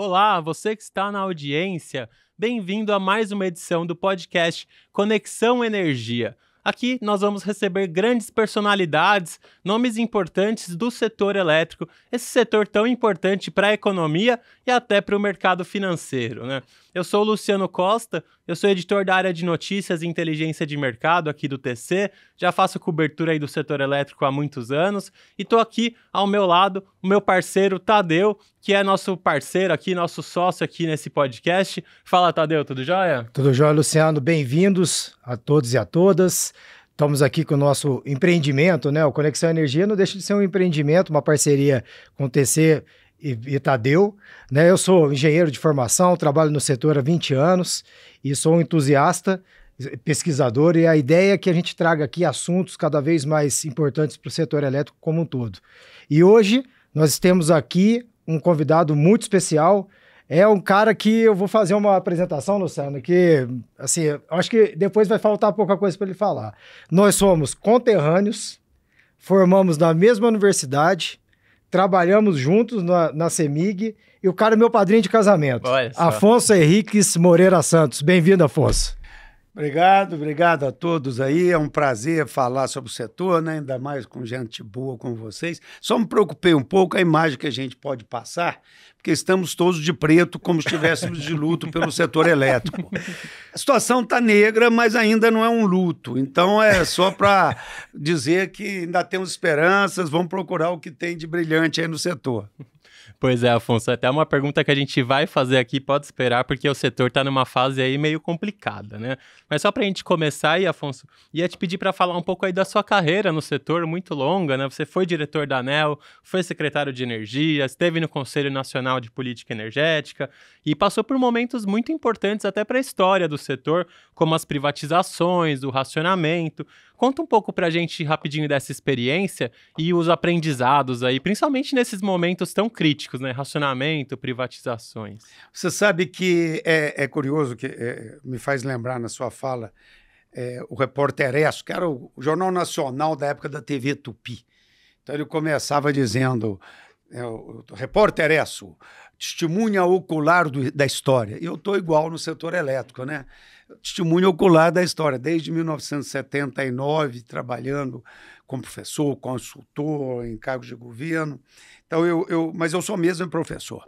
Olá, você que está na audiência, bem-vindo a mais uma edição do podcast Conexão Energia. Aqui nós vamos receber grandes personalidades, nomes importantes do setor elétrico, esse setor tão importante para a economia e até para o mercado financeiro, né? Eu sou o Luciano Costa, eu sou editor da área de notícias e inteligência de mercado aqui do TC, já faço cobertura aí do setor elétrico há muitos anos e estou aqui ao meu lado o meu parceiro Tadeu, que é nosso parceiro aqui, nosso sócio aqui nesse podcast. Fala, Tadeu, tudo jóia? Tudo jóia, Luciano. Bem-vindos a todos e a todas. Estamos aqui com o nosso empreendimento, né? O Conexão Energia não deixa de ser um empreendimento, uma parceria com o TC e Tadeu, né? Eu sou engenheiro de formação, trabalho no setor há 20 anos e sou um entusiasta, pesquisador, e a ideia é que a gente traga aqui assuntos cada vez mais importantes para o setor elétrico como um todo. E hoje nós temos aqui um convidado muito especial. É um cara que eu vou fazer uma apresentação, Luciano, que, assim, eu acho que depois vai faltar pouca coisa para ele falar. Nós somos conterrâneos, formamos na mesma universidade, trabalhamos juntos na CEMIG, e o cara é meu padrinho de casamento. Afonso Henriques Moreira Santos. Bem-vindo, Afonso. Obrigado a todos aí, é um prazer falar sobre o setor, né? Ainda mais com gente boa como vocês. Só me preocupei um pouco com a imagem que a gente pode passar, porque estamos todos de preto, como se estivéssemos de luto pelo setor elétrico. A situação está negra, mas ainda não é um luto, então é só para dizer que ainda temos esperanças, vamos procurar o que tem de brilhante aí no setor. Pois é, Afonso, até uma pergunta que a gente vai fazer aqui, pode esperar, porque o setor está numa fase aí meio complicada, né? Mas só para a gente começar aí, Afonso, ia te pedir para falar um pouco aí da sua carreira no setor, muito longa, né? Você foi diretor da ANEEL, foi secretário de Energia, esteve no Conselho Nacional de Política Energética e passou por momentos muito importantes até para a história do setor, como as privatizações, o racionamento. Conta um pouco para a gente rapidinho dessa experiência e os aprendizados aí, principalmente nesses momentos tão críticos, né? Racionamento, privatizações. Você sabe que é curioso, que me faz lembrar na sua fala, o Repórter Esso, que era o Jornal Nacional da época da TV Tupi. Então ele começava dizendo, o Repórter Esso, testemunha ocular da história. E eu estou igual no setor elétrico, né? Testemunha ocular da história, desde 1979, trabalhando como professor, consultor, em cargos de governo. Então, mas eu sou mesmo professor.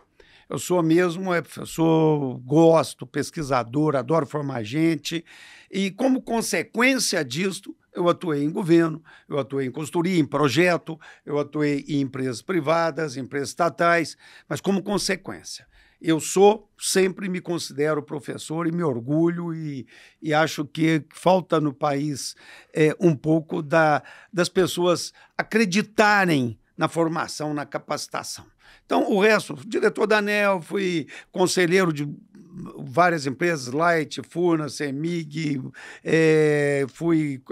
Eu sou mesmo professor, gosto, pesquisador, adoro formar gente. E, como consequência disso, eu atuei em governo, eu atuei em consultoria, em projeto, eu atuei em empresas privadas, empresas estatais, mas como consequência. Eu sempre me considero professor e me orgulho e acho que falta no país um pouco das pessoas acreditarem na formação, na capacitação. Então, o resto, diretor da ANEEL, fui conselheiro de várias empresas, Light, Furnas, CEMIG, fui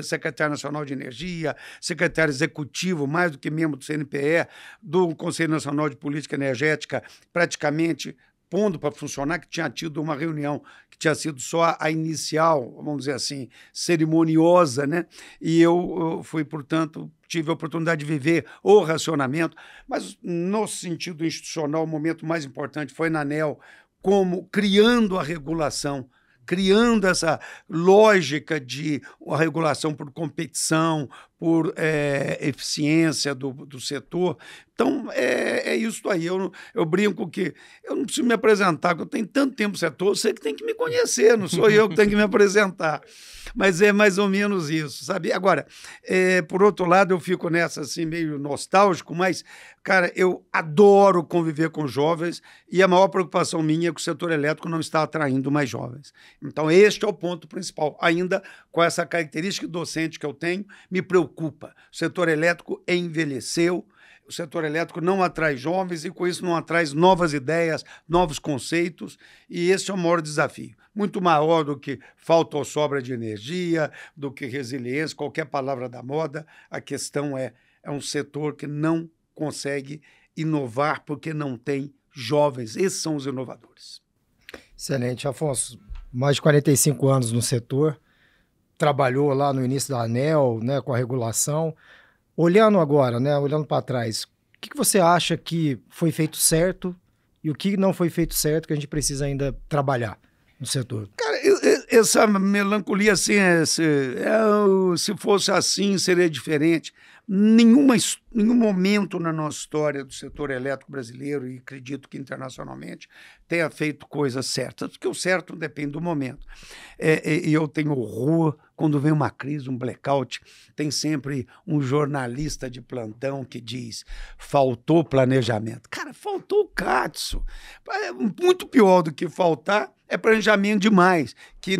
secretário nacional de energia, secretário executivo, mais do que membro do CNPE, do Conselho Nacional de Política Energética, praticamente pondo para funcionar, que tinha tido uma reunião que tinha sido só a inicial, vamos dizer assim, cerimoniosa, né? E eu fui, portanto, tive a oportunidade de viver o racionamento, mas no sentido institucional, o momento mais importante foi na ANEEL, como criando a regulação, criando essa lógica de uma regulação por competição, por eficiência do setor. Então, é isso aí. Eu brinco que eu não preciso me apresentar, porque eu tenho tanto tempo no setor, você que tem que me conhecer, não sou eu que tenho que me apresentar. Mas é mais ou menos isso, sabe? Agora, por outro lado, eu fico nessa, assim, meio nostálgico, mas, cara, eu adoro conviver com jovens e a maior preocupação minha é que o setor elétrico não está atraindo mais jovens. Então, este é o ponto principal. Ainda com essa característica docente que eu tenho, me preocupa. O setor elétrico envelheceu, o setor elétrico não atrai jovens e, com isso, não atrai novas ideias, novos conceitos, e esse é o maior desafio. Muito maior do que falta ou sobra de energia, do que resiliência, qualquer palavra da moda. A questão é um setor que não consegue inovar porque não tem jovens. Esses são os inovadores. Excelente, Afonso. Mais de 45 anos no setor, trabalhou lá no início da ANEEL, né, com a regulação. Olhando agora, né, olhando para trás, o que você acha que foi feito certo e o que não foi feito certo que a gente precisa ainda trabalhar no setor? Cara, essa melancolia, assim, se fosse assim, seria diferente. Nenhum momento na nossa história do setor elétrico brasileiro, e acredito que internacionalmente, tenha feito coisas certas, porque o certo depende do momento. E eu tenho horror quando vem uma crise, um blackout, tem sempre um jornalista de plantão que diz: faltou planejamento. Cara, faltou o CATSO. Muito pior do que faltar é planejamento demais, que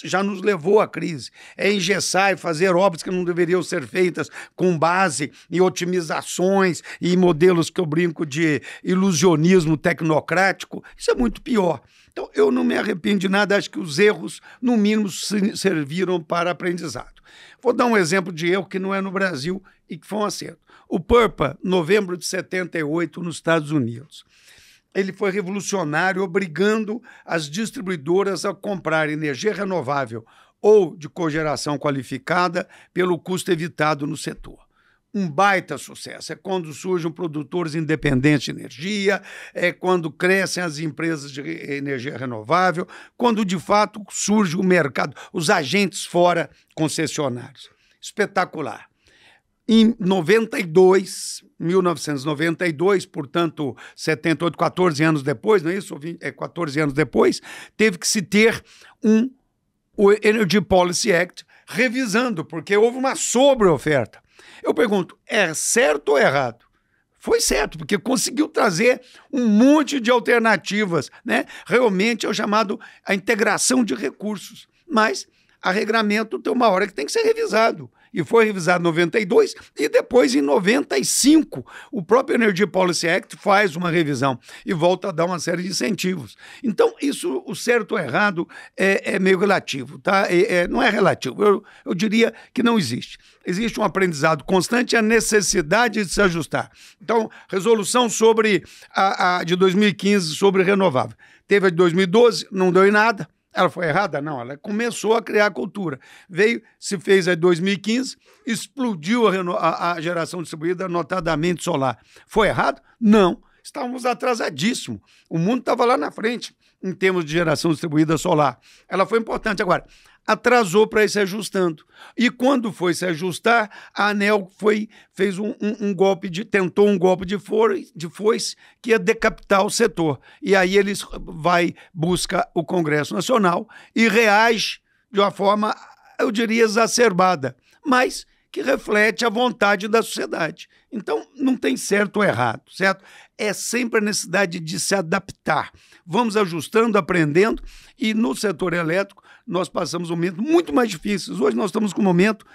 já nos levou à crise. É engessar e fazer obras que não deveriam ser feitas com base em otimizações e modelos que eu brinco de ilusionismo tecnocrático. Isso é muito pior. Então, eu não me arrependo de nada, acho que os erros, no mínimo, serviram para aprendizado. Vou dar um exemplo de erro que não é no Brasil e que foi um acerto. O PURPA, novembro de 78, nos Estados Unidos. Ele foi revolucionário, obrigando as distribuidoras a comprar energia renovável ou de cogeração qualificada pelo custo evitado no setor. Um baita sucesso. É quando surgem produtores independentes de energia, é quando crescem as empresas de energia renovável, quando de fato surge o mercado, os agentes fora concessionários. Espetacular. Em 1992, portanto, 78, 14 anos depois, não é isso? 14 anos depois, teve que se ter o Energy Policy Act revisando, porque houve uma sobreoferta. Eu pergunto, é certo ou errado? Foi certo, porque conseguiu trazer um monte de alternativas, né? Realmente é o chamado a integração de recursos, mas a regramento tem uma hora que tem que ser revisado. E foi revisado em 92 e depois, em 95, o próprio Energy Policy Act faz uma revisão e volta a dar uma série de incentivos. Então, isso, o certo ou errado, é meio relativo, tá? Não é relativo, eu diria que não existe. Existe um aprendizado constante e a necessidade de se ajustar. Então, resolução sobre a de 2015 sobre renovável. Teve a de 2012, não deu em nada. Ela foi errada? Não, ela começou a criar a cultura. Se fez em 2015, explodiu a geração distribuída, notadamente solar. Foi errado? Não. Estávamos atrasadíssimos. O mundo estava lá na frente em termos de geração distribuída solar. Ela foi importante. Agora, atrasou para ir se ajustando. E quando foi se ajustar, a ANEEL fez tentou um golpe de foice que ia decapitar o setor. E aí eles busca o Congresso Nacional e reage de uma forma, eu diria, exacerbada, mas que reflete a vontade da sociedade. Então, não tem certo ou errado, certo? É sempre a necessidade de se adaptar. Vamos ajustando, aprendendo, e no setor elétrico nós passamos um momento muito mais difícil. Hoje nós estamos com um momento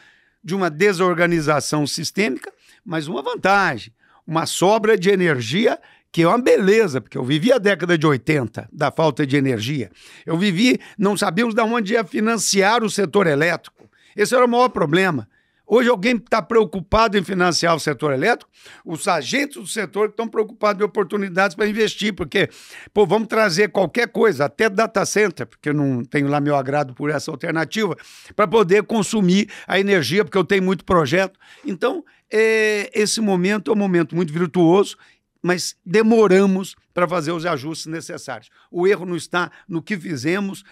de uma desorganização sistêmica, mas uma vantagem, uma sobra de energia que é uma beleza, porque eu vivi a década de 80 da falta de energia. Não sabíamos de onde ia financiar o setor elétrico. Esse era o maior problema. Hoje alguém está preocupado em financiar o setor elétrico, os agentes do setor estão preocupados em oportunidades para investir, porque, vamos trazer qualquer coisa, até data center, porque eu não tenho lá meu agrado por essa alternativa, para poder consumir a energia, porque eu tenho muito projeto. Então, esse momento é um momento muito virtuoso, mas demoramos para fazer os ajustes necessários. O erro não está no que fizemos,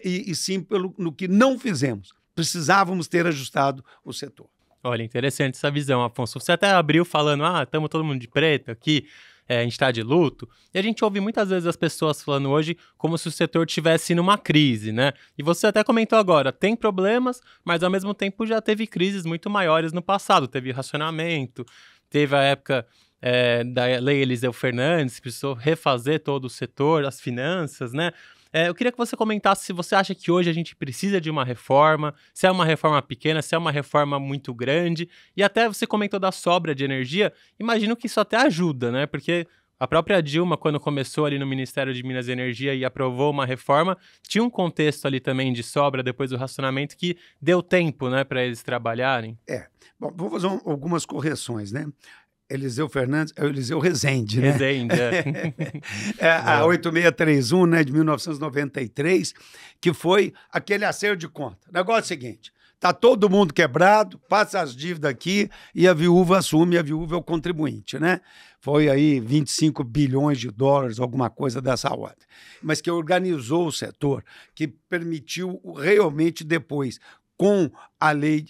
e sim no que não fizemos. Precisávamos ter ajustado o setor. Olha, interessante essa visão, Afonso. Você até abriu falando, estamos todo mundo de preto aqui, a gente está de luto. E a gente ouve muitas vezes as pessoas falando hoje como se o setor estivesse numa crise, né? E você até comentou agora, tem problemas, mas ao mesmo tempo já teve crises muito maiores no passado. Teve racionamento, teve a época da Lei Eliseu Fernandes, que precisou refazer todo o setor, as finanças, né? Eu queria que você comentasse se você acha que hoje a gente precisa de uma reforma, se é uma reforma pequena, se é uma reforma muito grande, e até você comentou da sobra de energia, imagino que isso até ajuda, né? Porque a própria Dilma, quando começou ali no Ministério de Minas e Energia e aprovou uma reforma, tinha um contexto ali também de sobra depois do racionamento que deu tempo, né, para eles trabalharem. Bom, vou fazer algumas correções, né? Eliseu Fernandes, é o Eliseu Rezende, né? Rezende, a 8631, né, de 1993, que foi aquele acerto de conta. O negócio é o seguinte, está todo mundo quebrado, passa as dívidas aqui e a viúva assume, a viúva é o contribuinte, né? Foi aí 25 bilhões de dólares, alguma coisa dessa ordem. Mas que organizou o setor, que permitiu realmente depois, com a lei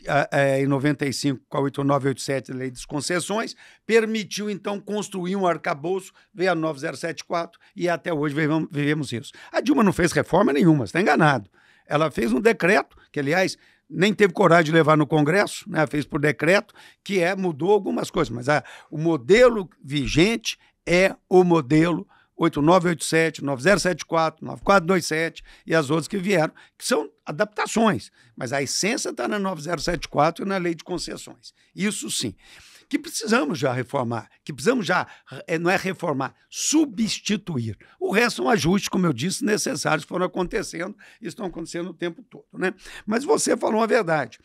em 95, com a 8987, a lei das concessões, permitiu, então, construir um arcabouço, veio a 9074 e até hoje vivemos isso. A Dilma não fez reforma nenhuma, você está enganado. Ela fez um decreto, que, aliás, nem teve coragem de levar no Congresso, né? Fez por decreto, que mudou algumas coisas, mas o modelo vigente é o modelo 8987, 9074, 9427 e as outras que vieram, que são adaptações, mas a essência está na 9074 e na lei de concessões. Isso sim. Que precisamos já reformar, que precisamos já, não é reformar, substituir. O resto são ajustes, como eu disse, necessários que foram acontecendo e estão acontecendo o tempo todo, né? Mas você falou a verdade.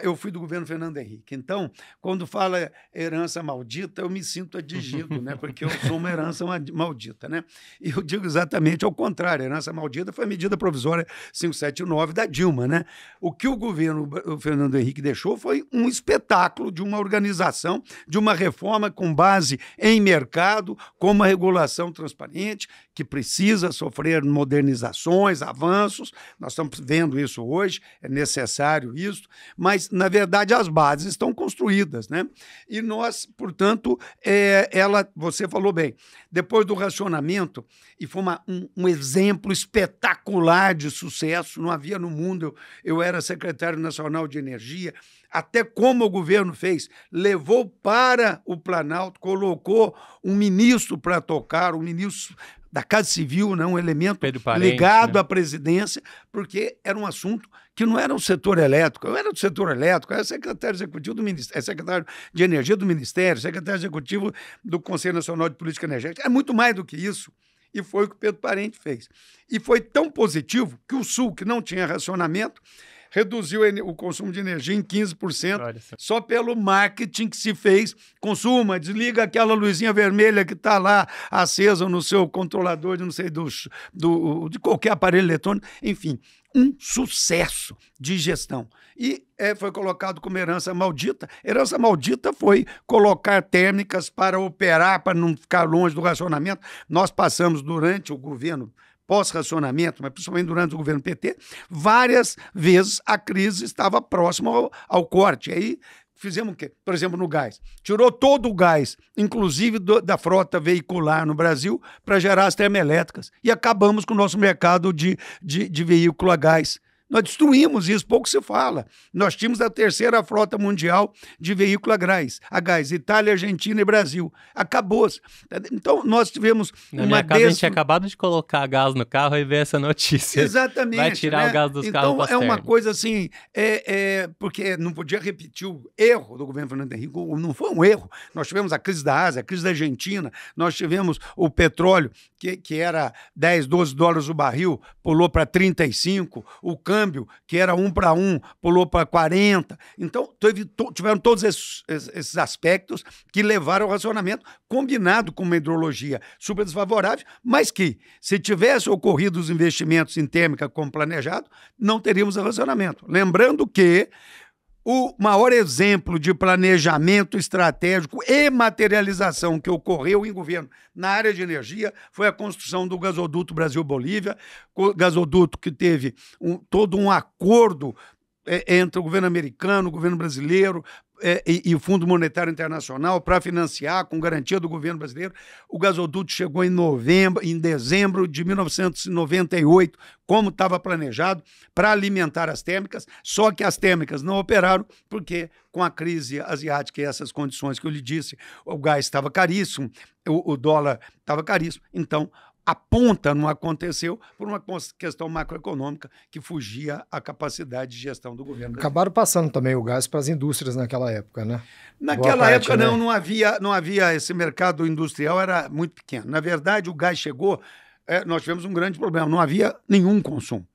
Eu fui do governo Fernando Henrique, então, quando fala herança maldita, eu me sinto adigido, né? Porque eu sou uma herança maldita, né? E eu digo exatamente ao contrário, a herança maldita foi a medida provisória 579 da Dilma, né? O que o governo Fernando Henrique deixou foi um espetáculo de uma organização, de uma reforma com base em mercado, com uma regulação transparente, que precisa sofrer modernizações, avanços. Nós estamos vendo isso hoje, é necessário isso, mas, na verdade, as bases estão construídas, né? E nós, portanto, você falou bem, depois do racionamento, e foi um exemplo espetacular de sucesso, não havia no mundo, eu era secretário nacional de energia, até como o governo fez, levou para o Planalto, colocou um ministro para tocar, um ministro da Casa Civil, né, um elemento ligado, né, à presidência, porque era um assunto que não era o setor elétrico, eu era do setor elétrico, eu era secretário executivo do Ministério, secretário de Energia do Ministério, secretário executivo do Conselho Nacional de Política Energética, é muito mais do que isso. E foi o que o Pedro Parente fez. E foi tão positivo que o Sul, que não tinha racionamento, reduziu o consumo de energia em 15%, só pelo marketing que se fez. Consuma, desliga aquela luzinha vermelha que está lá acesa no seu controlador de não sei de qualquer aparelho eletrônico. Enfim, um sucesso de gestão. E foi colocado como herança maldita. Herança maldita foi colocar térmicas para operar, para não ficar longe do racionamento. Nós passamos durante o governo pós-racionamento, mas principalmente durante o governo PT, várias vezes a crise estava próxima ao corte. Aí fizemos o quê? Por exemplo, no gás. Tirou todo o gás, inclusive da frota veicular no Brasil, para gerar as termoelétricas. E acabamos com o nosso mercado de veículo a gás. Nós destruímos isso, pouco se fala. Nós tínhamos a terceira frota mundial de veículo a gás, Itália, Argentina e Brasil. Acabou-se. Então, nós tivemos Na minha casa, a gente tinha acabado de colocar gás no carro e ver essa notícia. Exatamente. Vai tirar, né, o gás dos carros. Então, é uma coisa assim, porque não podia repetir o erro do governo Fernando Henrique, não foi um erro. Nós tivemos a crise da Ásia, a crise da Argentina, nós tivemos o petróleo, que era 10, 12 dólares o barril, pulou para 35, o câmbio, que era 1 para 1, pulou para 40. Então, tiveram todos esses aspectos que levaram ao racionamento, combinado com uma hidrologia super desfavorável, mas que, se tivesse ocorrido os investimentos em térmica como planejado, não teríamos racionamento. Lembrando que o maior exemplo de planejamento estratégico e materialização que ocorreu em governo na área de energia foi a construção do gasoduto Brasil-Bolívia, gasoduto que teve todo um acordo entre o governo americano, o governo brasileiro e o Fundo Monetário Internacional para financiar, com garantia do governo brasileiro. O gasoduto chegou em dezembro de 1998, como estava planejado, para alimentar as térmicas, só que as térmicas não operaram, porque com a crise asiática e essas condições que eu lhe disse, o gás estava caríssimo, o dólar estava caríssimo, então a ponta não aconteceu por uma questão macroeconômica que fugia à capacidade de gestão do governo. Acabaram passando também o gás para as indústrias naquela época, né? Naquela época, né? não havia esse mercado industrial, era muito pequeno. Na verdade, o gás chegou, nós tivemos um grande problema, não havia nenhum consumo.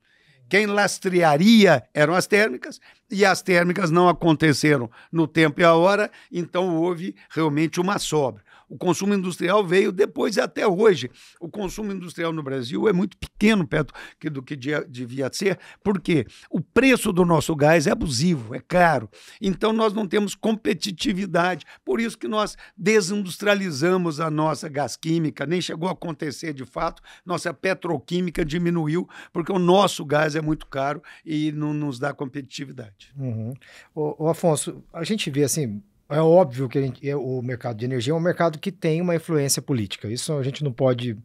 Quem lastrearia eram as térmicas, e as térmicas não aconteceram no tempo e a hora, então houve realmente uma sobra. O consumo industrial veio depois e até hoje. O consumo industrial no Brasil é muito pequeno perto do que devia ser, porque o preço do nosso gás é abusivo, é caro. Então, nós não temos competitividade. Por isso que nós desindustrializamos a nossa gás química, nem chegou a acontecer de fato. Nossa petroquímica diminuiu, porque o nosso gás é muito caro e não nos dá competitividade. Uhum. Ô, Afonso, a gente vê assim, é óbvio que o mercado de energia é um mercado que tem uma influência política. Isso a gente não pode,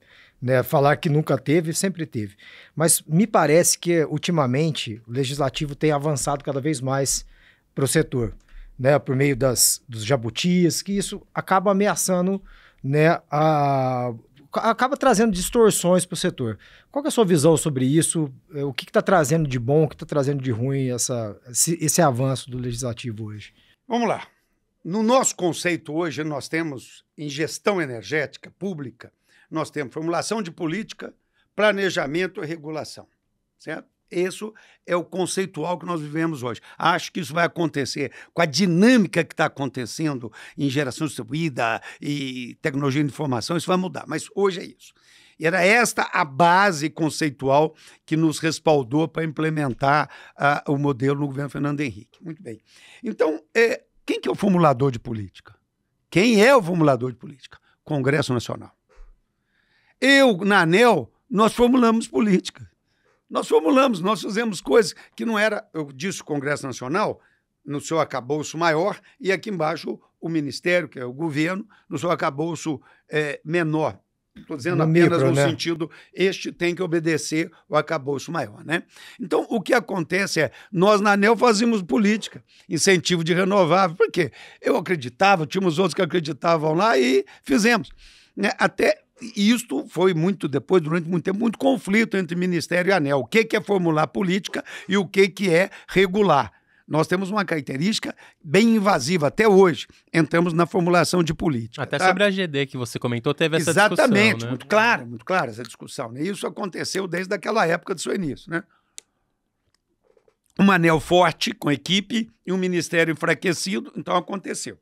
né, falar que nunca teve, sempre teve. Mas me parece que, ultimamente, o legislativo tem avançado cada vez mais para o setor, né, por meio dos jabutis, que isso acaba ameaçando, né, acaba trazendo distorções para o setor. Qual que é a sua visão sobre isso? O que está trazendo de bom, o que está trazendo de ruim esse avanço do legislativo hoje? Vamos lá. No nosso conceito hoje, nós temos, em gestão energética pública, nós temos formulação de política, planejamento e regulação, certo? Isso é o conceitual que nós vivemos hoje. Acho que isso vai acontecer com a dinâmica que está acontecendo em geração distribuída e tecnologia de informação, isso vai mudar, mas hoje é isso. E era esta a base conceitual que nos respaldou para implementar o modelo no governo Fernando Henrique. Muito bem. Então, quem que é o formulador de política? Quem é o formulador de política? Congresso Nacional. Na ANEEL, nós formulamos política. Nós fizemos coisas que não era, eu disse o Congresso Nacional, no seu arcabouço maior, e aqui embaixo o Ministério, que é o governo, no seu arcabouço menor. Estou dizendo apenas no sentido, este tem que obedecer o arcabouço maior, né? Então, o que acontece é, nós na ANEEL fazíamos política, incentivo de renovável, porque eu acreditava, tínhamos outros que acreditavam lá e fizemos, né? E isto foi durante muito tempo, muito conflito entre Ministério e ANEEL. O que é formular política e o que é regular. Nós temos uma característica bem invasiva até hoje. Entramos na formulação de política. Até sobre a AGD que você comentou, teve essa discussão. Exatamente, né? muito clara essa discussão. Né? Isso aconteceu desde aquela época do seu início. Né? Uma ANEEL forte, com equipe, e um Ministério enfraquecido, então aconteceu.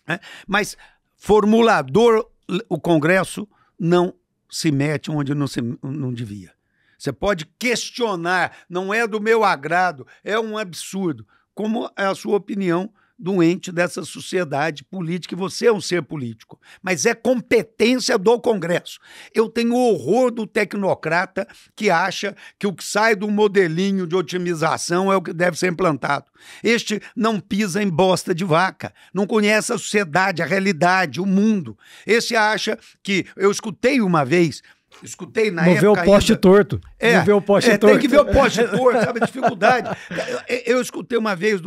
Né? Mas formulador, o Congresso não se mete onde não devia. Você pode questionar, não é do meu agrado, é um absurdo. Como é a sua opinião doente dessa sociedade política, e você é um ser político, mas é competência do Congresso. Eu tenho horror do tecnocrata que acha que o que sai do modelinho de otimização é o que deve ser implantado. Este não pisa em bosta de vaca, não conhece a sociedade, a realidade, o mundo. Esse acha que, eu escutei uma vez, na época. Não vê o poste torto. Não vê o poste torto. Tem que ver o poste torto, sabe a dificuldade. Eu escutei uma vez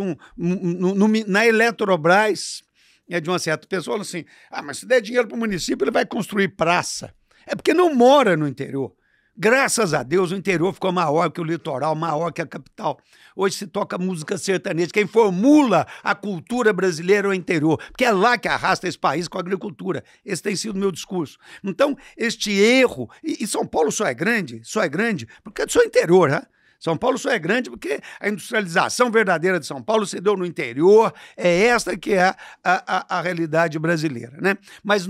na Eletrobras, de uma certa pessoa, assim, mas se der dinheiro para o município, ele vai construir praça. É porque não mora no interior. Graças a Deus, o interior ficou maior que o litoral, maior que a capital. Hoje se toca música sertaneja. Quem formula a cultura brasileira é o interior, porque é lá que arrasta esse país com a agricultura. Esse tem sido o meu discurso. Então, este erro... E São Paulo só é grande porque é do seu interior, né? São Paulo só é grande porque a industrialização verdadeira de São Paulo se deu no interior, é esta que é a realidade brasileira, né? Mas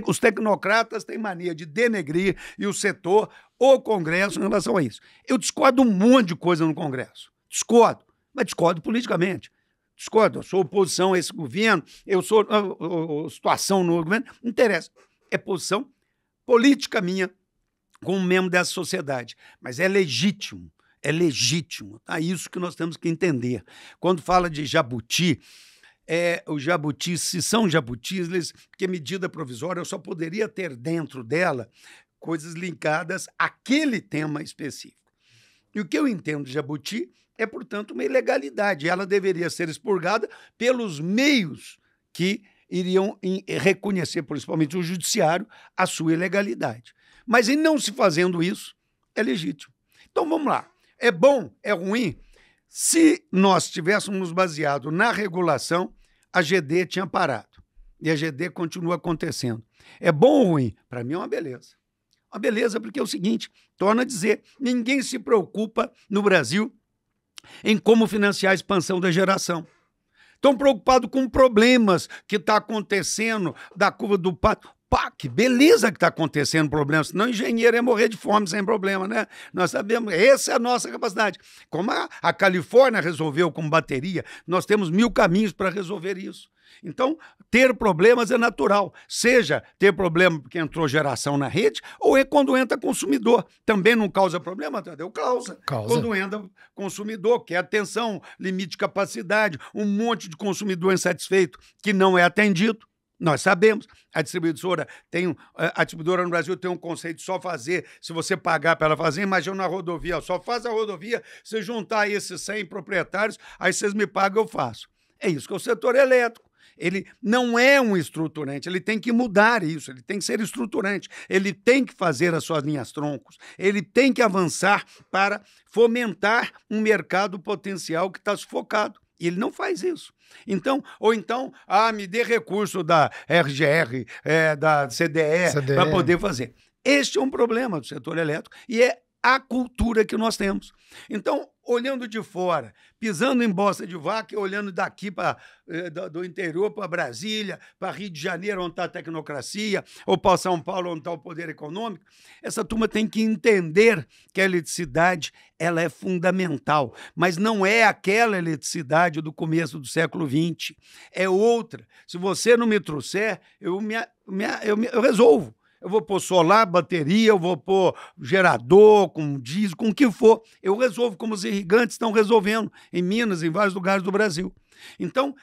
os tecnocratas têm mania de denegrir e o setor, o Congresso, em relação a isso. Eu discordo um monte de coisa no Congresso, mas discordo politicamente. Eu sou oposição a esse governo, eu sou situação no governo, não interessa. É posição política minha como membro dessa sociedade, mas é legítimo. É legítimo. É isso que nós temos que entender. Quando fala de jabuti, os jabutis, se são jabutis, porque medida provisória eu só poderia ter dentro dela coisas ligadas àquele tema específico. E o que eu entendo de jabuti é, portanto, uma ilegalidade. Ela deveria ser expurgada pelos meios que iriam reconhecer, principalmente o judiciário, a sua ilegalidade. Mas em não se fazendo isso, é legítimo. Então vamos lá. É bom? É ruim? Se nós tivéssemos nos baseado na regulação, a GD tinha parado. E a GD continua acontecendo. É bom ou ruim? Para mim é uma beleza. Uma beleza porque é o seguinte, torna a dizer, ninguém se preocupa no Brasil em como financiar a expansão da geração. Estão preocupados com problemas que estão acontecendo da curva do pato. Pá, que beleza que está acontecendo problema, senão o engenheiro ia morrer de fome sem problema, né? Nós sabemos, essa é a nossa capacidade. Como a Califórnia resolveu com bateria, nós temos 1000 caminhos para resolver isso. Então, ter problemas é natural, seja ter problema porque entrou geração na rede, ou é quando entra consumidor. Também não causa problema, Tadeu? Causa. Quando entra consumidor, quer atenção, limite de capacidade, um monte de consumidor insatisfeito que não é atendido. Nós sabemos, a distribuidora no Brasil tem um conceito de só fazer se você pagar para ela fazer. Imagina na rodovia, só faz a rodovia, se juntar esses 100 proprietários, aí vocês me pagam, eu faço. É isso que é o setor elétrico. Ele não é um estruturante, ele tem que mudar isso, ele tem que ser estruturante, ele tem que fazer as suas linhas troncos, ele tem que avançar para fomentar um mercado potencial que está sufocado. E ele não faz isso. Então, me dê recurso da RGR, da CDE. Para poder fazer. Este é um problema do setor elétrico e é a cultura que nós temos. Então, olhando de fora, pisando em bosta de vaca, olhando daqui do interior para Brasília, para Rio de Janeiro, onde está a tecnocracia, ou para São Paulo, onde está o poder econômico, essa turma tem que entender que a eletricidade ela é fundamental, mas não é aquela eletricidade do começo do século XX, é outra. Se você não me trouxer, eu resolvo. Eu vou pôr solar, bateria, eu vou pôr gerador, com diesel, com o que for. Eu resolvo como os irrigantes estão resolvendo em Minas, em vários lugares do Brasil. Então,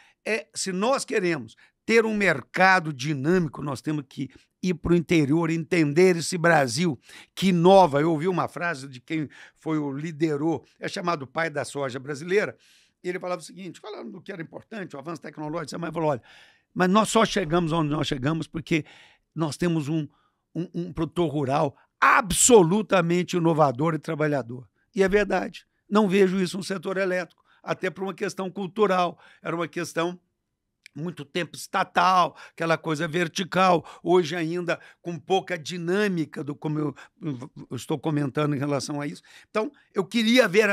se nós queremos ter um mercado dinâmico, nós temos que ir para o interior, entender esse Brasil que inova. Eu ouvi uma frase de quem liderou, é chamado pai da soja brasileira, e ele falava o seguinte, falando do que era importante, o avanço tecnológico, mas falou, olha, mas nós só chegamos onde nós chegamos porque nós temos um produtor rural absolutamente inovador e trabalhador. E é verdade. Não vejo isso no setor elétrico, até por uma questão cultural. Era uma questão muito tempo estatal, aquela coisa vertical, hoje ainda com pouca dinâmica como eu estou comentando em relação a isso. Então, eu queria ver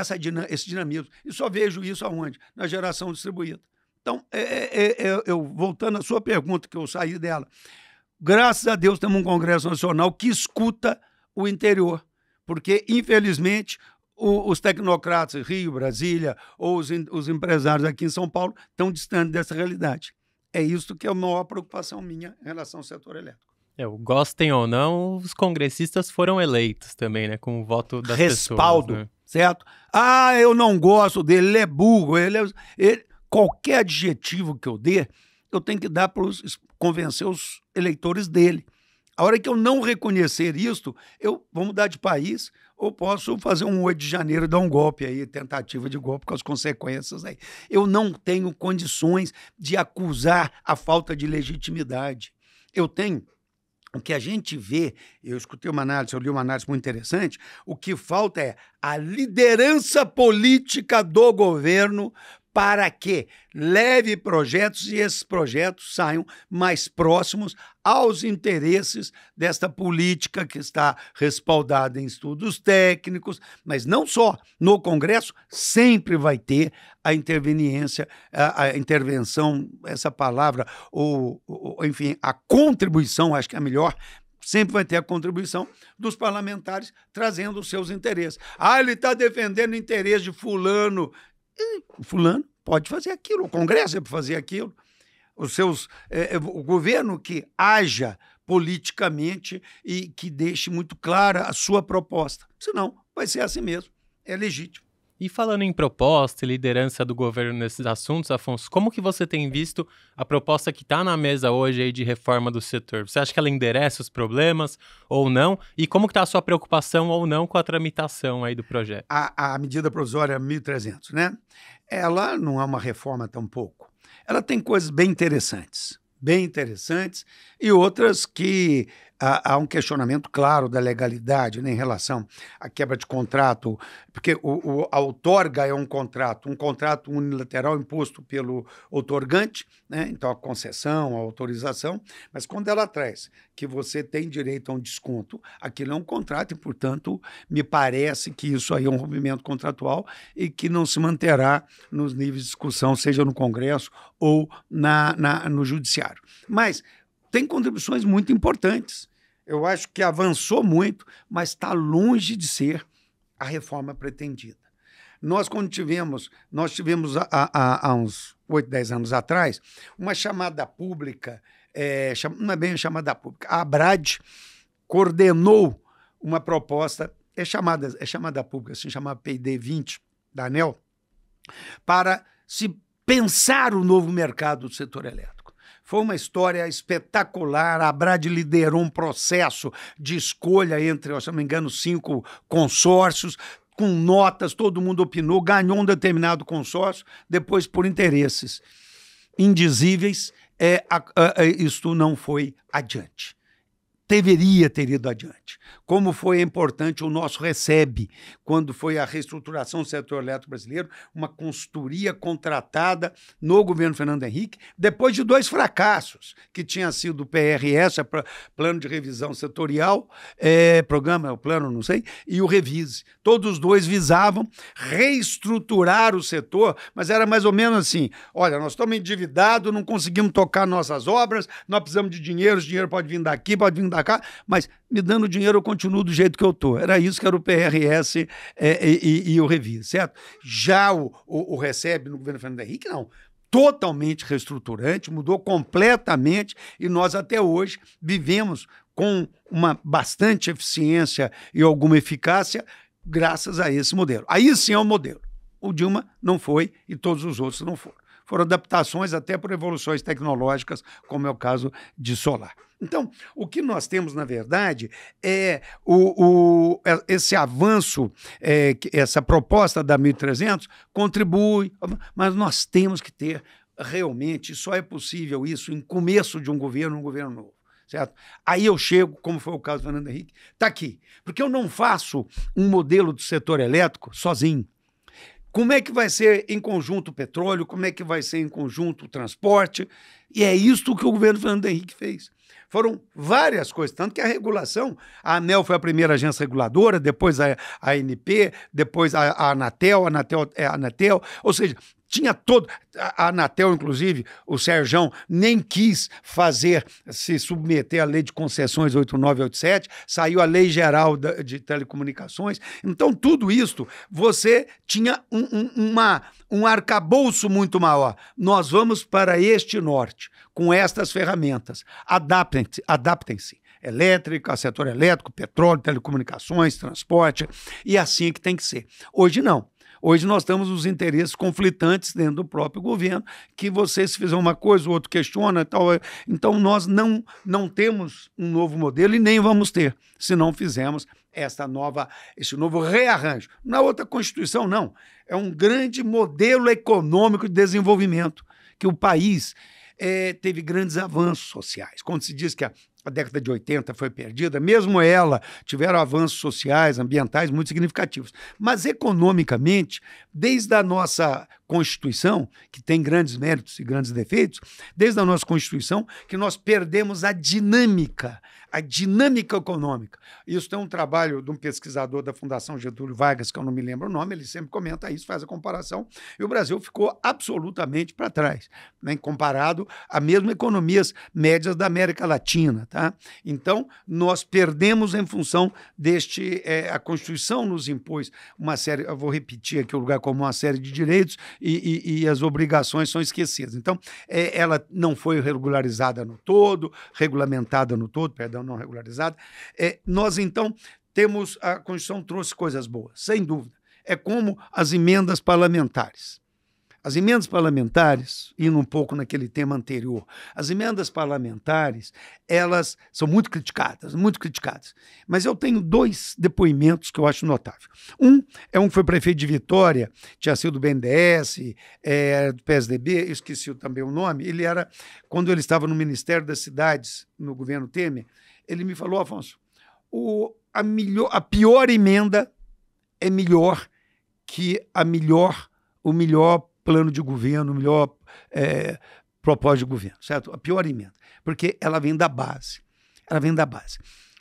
esse dinamismo. E só vejo isso aonde? Na geração distribuída. Então, eu voltando à sua pergunta, que eu saí dela, graças a Deus temos um Congresso Nacional que escuta o interior, porque, infelizmente, os tecnocratas, Rio, Brasília, ou os empresários aqui em São Paulo, estão distantes dessa realidade. É isso que é a maior preocupação minha em relação ao setor elétrico. Gostem ou não, os congressistas foram eleitos também, né, com o voto das respaldo, pessoas, né? Certo? Eu não gosto dele, ele é burro, qualquer adjetivo que eu dê, eu tenho que dar para convencer os eleitores dele. A hora que eu não reconhecer isto, eu vou mudar de país ou posso fazer um 8 de janeiro e dar um golpe aí, tentativa de golpe com as consequências aí. Eu não tenho condições de acusar a falta de legitimidade. Eu tenho. O que a gente vê, eu li uma análise muito interessante, o que falta é a liderança política do governo para que leve projetos e esses projetos saiam mais próximos aos interesses desta política que está respaldada em estudos técnicos, mas não só. No Congresso sempre vai ter a interveniência, a intervenção, essa palavra, enfim, a contribuição, acho que é a melhor, sempre vai ter a contribuição dos parlamentares trazendo os seus interesses. Ele está defendendo o interesse de fulano. Fulano pode fazer aquilo, o Congresso é para fazer aquilo, o governo que haja politicamente e que deixe muito clara a sua proposta, senão vai ser assim mesmo, é legítimo. E falando em proposta e liderança do governo nesses assuntos, Afonso, como que você tem visto a proposta que está na mesa hoje aí de reforma do setor? Você acha que ela endereça os problemas ou não? E como que está a sua preocupação ou não com a tramitação aí do projeto? A medida provisória 1.300, né? Ela não é uma reforma tampouco. Ela tem coisas bem interessantes e outras que há um questionamento claro da legalidade, né, em relação à quebra de contrato, porque a outorga é um contrato unilateral imposto pelo outorgante, né, então a concessão, a autorização, mas quando ela traz que você tem direito a um desconto, aquilo é um contrato e, portanto, me parece que isso aí é um rompimento contratual e que não se manterá nos níveis de discussão, seja no Congresso ou no Judiciário. Mas tem contribuições muito importantes. Eu acho que avançou muito, mas está longe de ser a reforma pretendida. Nós tivemos há uns 8, 10 anos atrás, uma chamada pública, não é bem uma chamada pública, a ABRAD coordenou uma proposta, é chamada pública, assim, chamada P&D 20 da ANEEL, para se pensar o novo mercado do setor elétrico. Foi uma história espetacular. A ABRAD liderou um processo de escolha entre, se não me engano, 5 consórcios, com notas, todo mundo opinou, ganhou um determinado consórcio, depois, por interesses indizíveis, isto não foi adiante. Deveria ter ido adiante. Como foi importante o nosso RECEB, quando foi a reestruturação do setor elétrico brasileiro, uma consultoria contratada no governo Fernando Henrique, depois de 2 fracassos, que tinha sido o PRS, Plano de Revisão Setorial, programa, o plano, não sei, e o Revise. Todos os 2 visavam reestruturar o setor, mas era mais ou menos assim, olha, nós estamos endividados, não conseguimos tocar nossas obras, nós precisamos de dinheiro, o dinheiro pode vir daqui, pode vir daqui, mas me dando dinheiro eu continuo do jeito que eu estou. Era isso que era o PRS e o Revise, certo? Já o RECEB no governo Fernando Henrique, não. Totalmente reestruturante, mudou completamente e nós até hoje vivemos com uma bastante eficiência e alguma eficácia graças a esse modelo. Aí sim é um modelo. O Dilma não foi e todos os outros não foram. Foram adaptações até por evoluções tecnológicas, como é o caso de solar. Então, o que nós temos, na verdade, é esse avanço, essa proposta da 1.300 contribui, mas nós temos que ter realmente, só é possível isso em começo de um governo novo. Certo? Aí eu chego, como foi o caso do Fernando Henrique, está aqui. Porque eu não faço um modelo do setor elétrico sozinho. Como é que vai ser em conjunto o petróleo? Como é que vai ser em conjunto o transporte? E é isso que o governo Fernando Henrique fez. Foram várias coisas, tanto que a regulação, a ANEEL foi a primeira agência reguladora, depois a ANP, depois a Anatel, ou seja, tinha todo. A Anatel, inclusive, o Serjão nem quis se submeter à lei de concessões 8987, saiu a lei geral de telecomunicações. Então, tudo isso, você tinha um arcabouço muito maior. Nós vamos para este norte, com estas ferramentas. Adaptem-se. Elétrica, setor elétrico, petróleo, telecomunicações, transporte, e assim é que tem que ser. Hoje não. Hoje nós temos os interesses conflitantes dentro do próprio governo, que você, se fizer uma coisa, o outro questiona, tal. Então nós não temos um novo modelo e nem vamos ter, se não fizermos esse novo rearranjo. Na outra Constituição, não. É um grande modelo econômico de desenvolvimento, que o país teve grandes avanços sociais. Quando se diz que a década de 80 foi perdida, mesmo ela tiveram avanços sociais, ambientais muito significativos. Mas, economicamente, desde a nossa Constituição, que tem grandes méritos e grandes defeitos, desde a nossa Constituição, que nós perdemos a dinâmica econômica. Isso tem um trabalho de um pesquisador da Fundação Getúlio Vargas, que eu não me lembro o nome, ele sempre comenta isso, faz a comparação, e o Brasil ficou absolutamente para trás, né, comparado a mesmo economias médias da América Latina. Tá? Então, nós perdemos em função a Constituição nos impôs uma série, eu vou repetir aqui o lugar comum, uma série de direitos e as obrigações são esquecidas. Então, ela não foi regulamentada no todo, não regularizada. Nós, então, a Constituição trouxe coisas boas, sem dúvida. É como as emendas parlamentares. As emendas parlamentares, indo um pouco naquele tema anterior, as emendas parlamentares, elas são muito criticadas, mas eu tenho 2 depoimentos que eu acho notável. Um que foi prefeito de Vitória, tinha sido do BNDES, do PSDB, eu esqueci também o nome, quando ele estava no Ministério das Cidades, no governo Temer, ele me falou, Afonso, a pior emenda é melhor que o melhor plano de governo, o melhor propósito de governo, certo? A pior emenda, porque ela vem da base.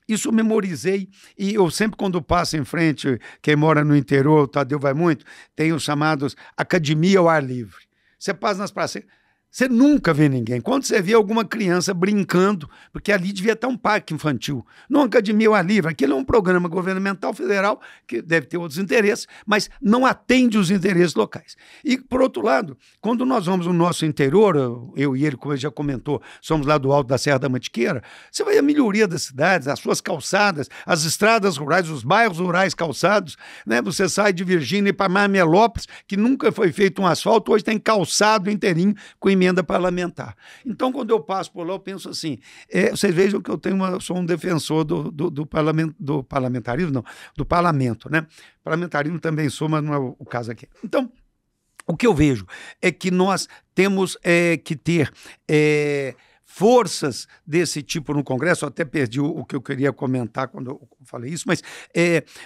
Isso eu memorizei e eu sempre, quando passo em frente, quem mora no interior, o Tadeu vai muito, tem os chamados academia ao ar livre. Você passa nas praças, você nunca vê ninguém. Quando você vê alguma criança brincando, porque ali devia estar um parque infantil, não academia ao ar livre, aquilo é um programa governamental federal, que deve ter outros interesses, mas não atende os interesses locais. E, por outro lado, quando nós vamos no nosso interior, eu e ele, como ele já comentou, somos lá do alto da Serra da Mantiqueira, você vai a melhoria das cidades, as suas calçadas, as estradas rurais, os bairros rurais calçados, né? Você sai de Virgínia para Marmelópolis, que nunca foi feito um asfalto, hoje tem calçado inteirinho com emenda parlamentar. Então, quando eu passo por lá, eu penso assim, vocês vejam que eu sou um defensor do parlamentarismo, não, do parlamento, né? Parlamentarismo também sou, mas não é o caso aqui. Então, o que eu vejo é que nós temos que ter forças desse tipo no Congresso. Eu até perdi o que eu queria comentar quando eu falei isso, mas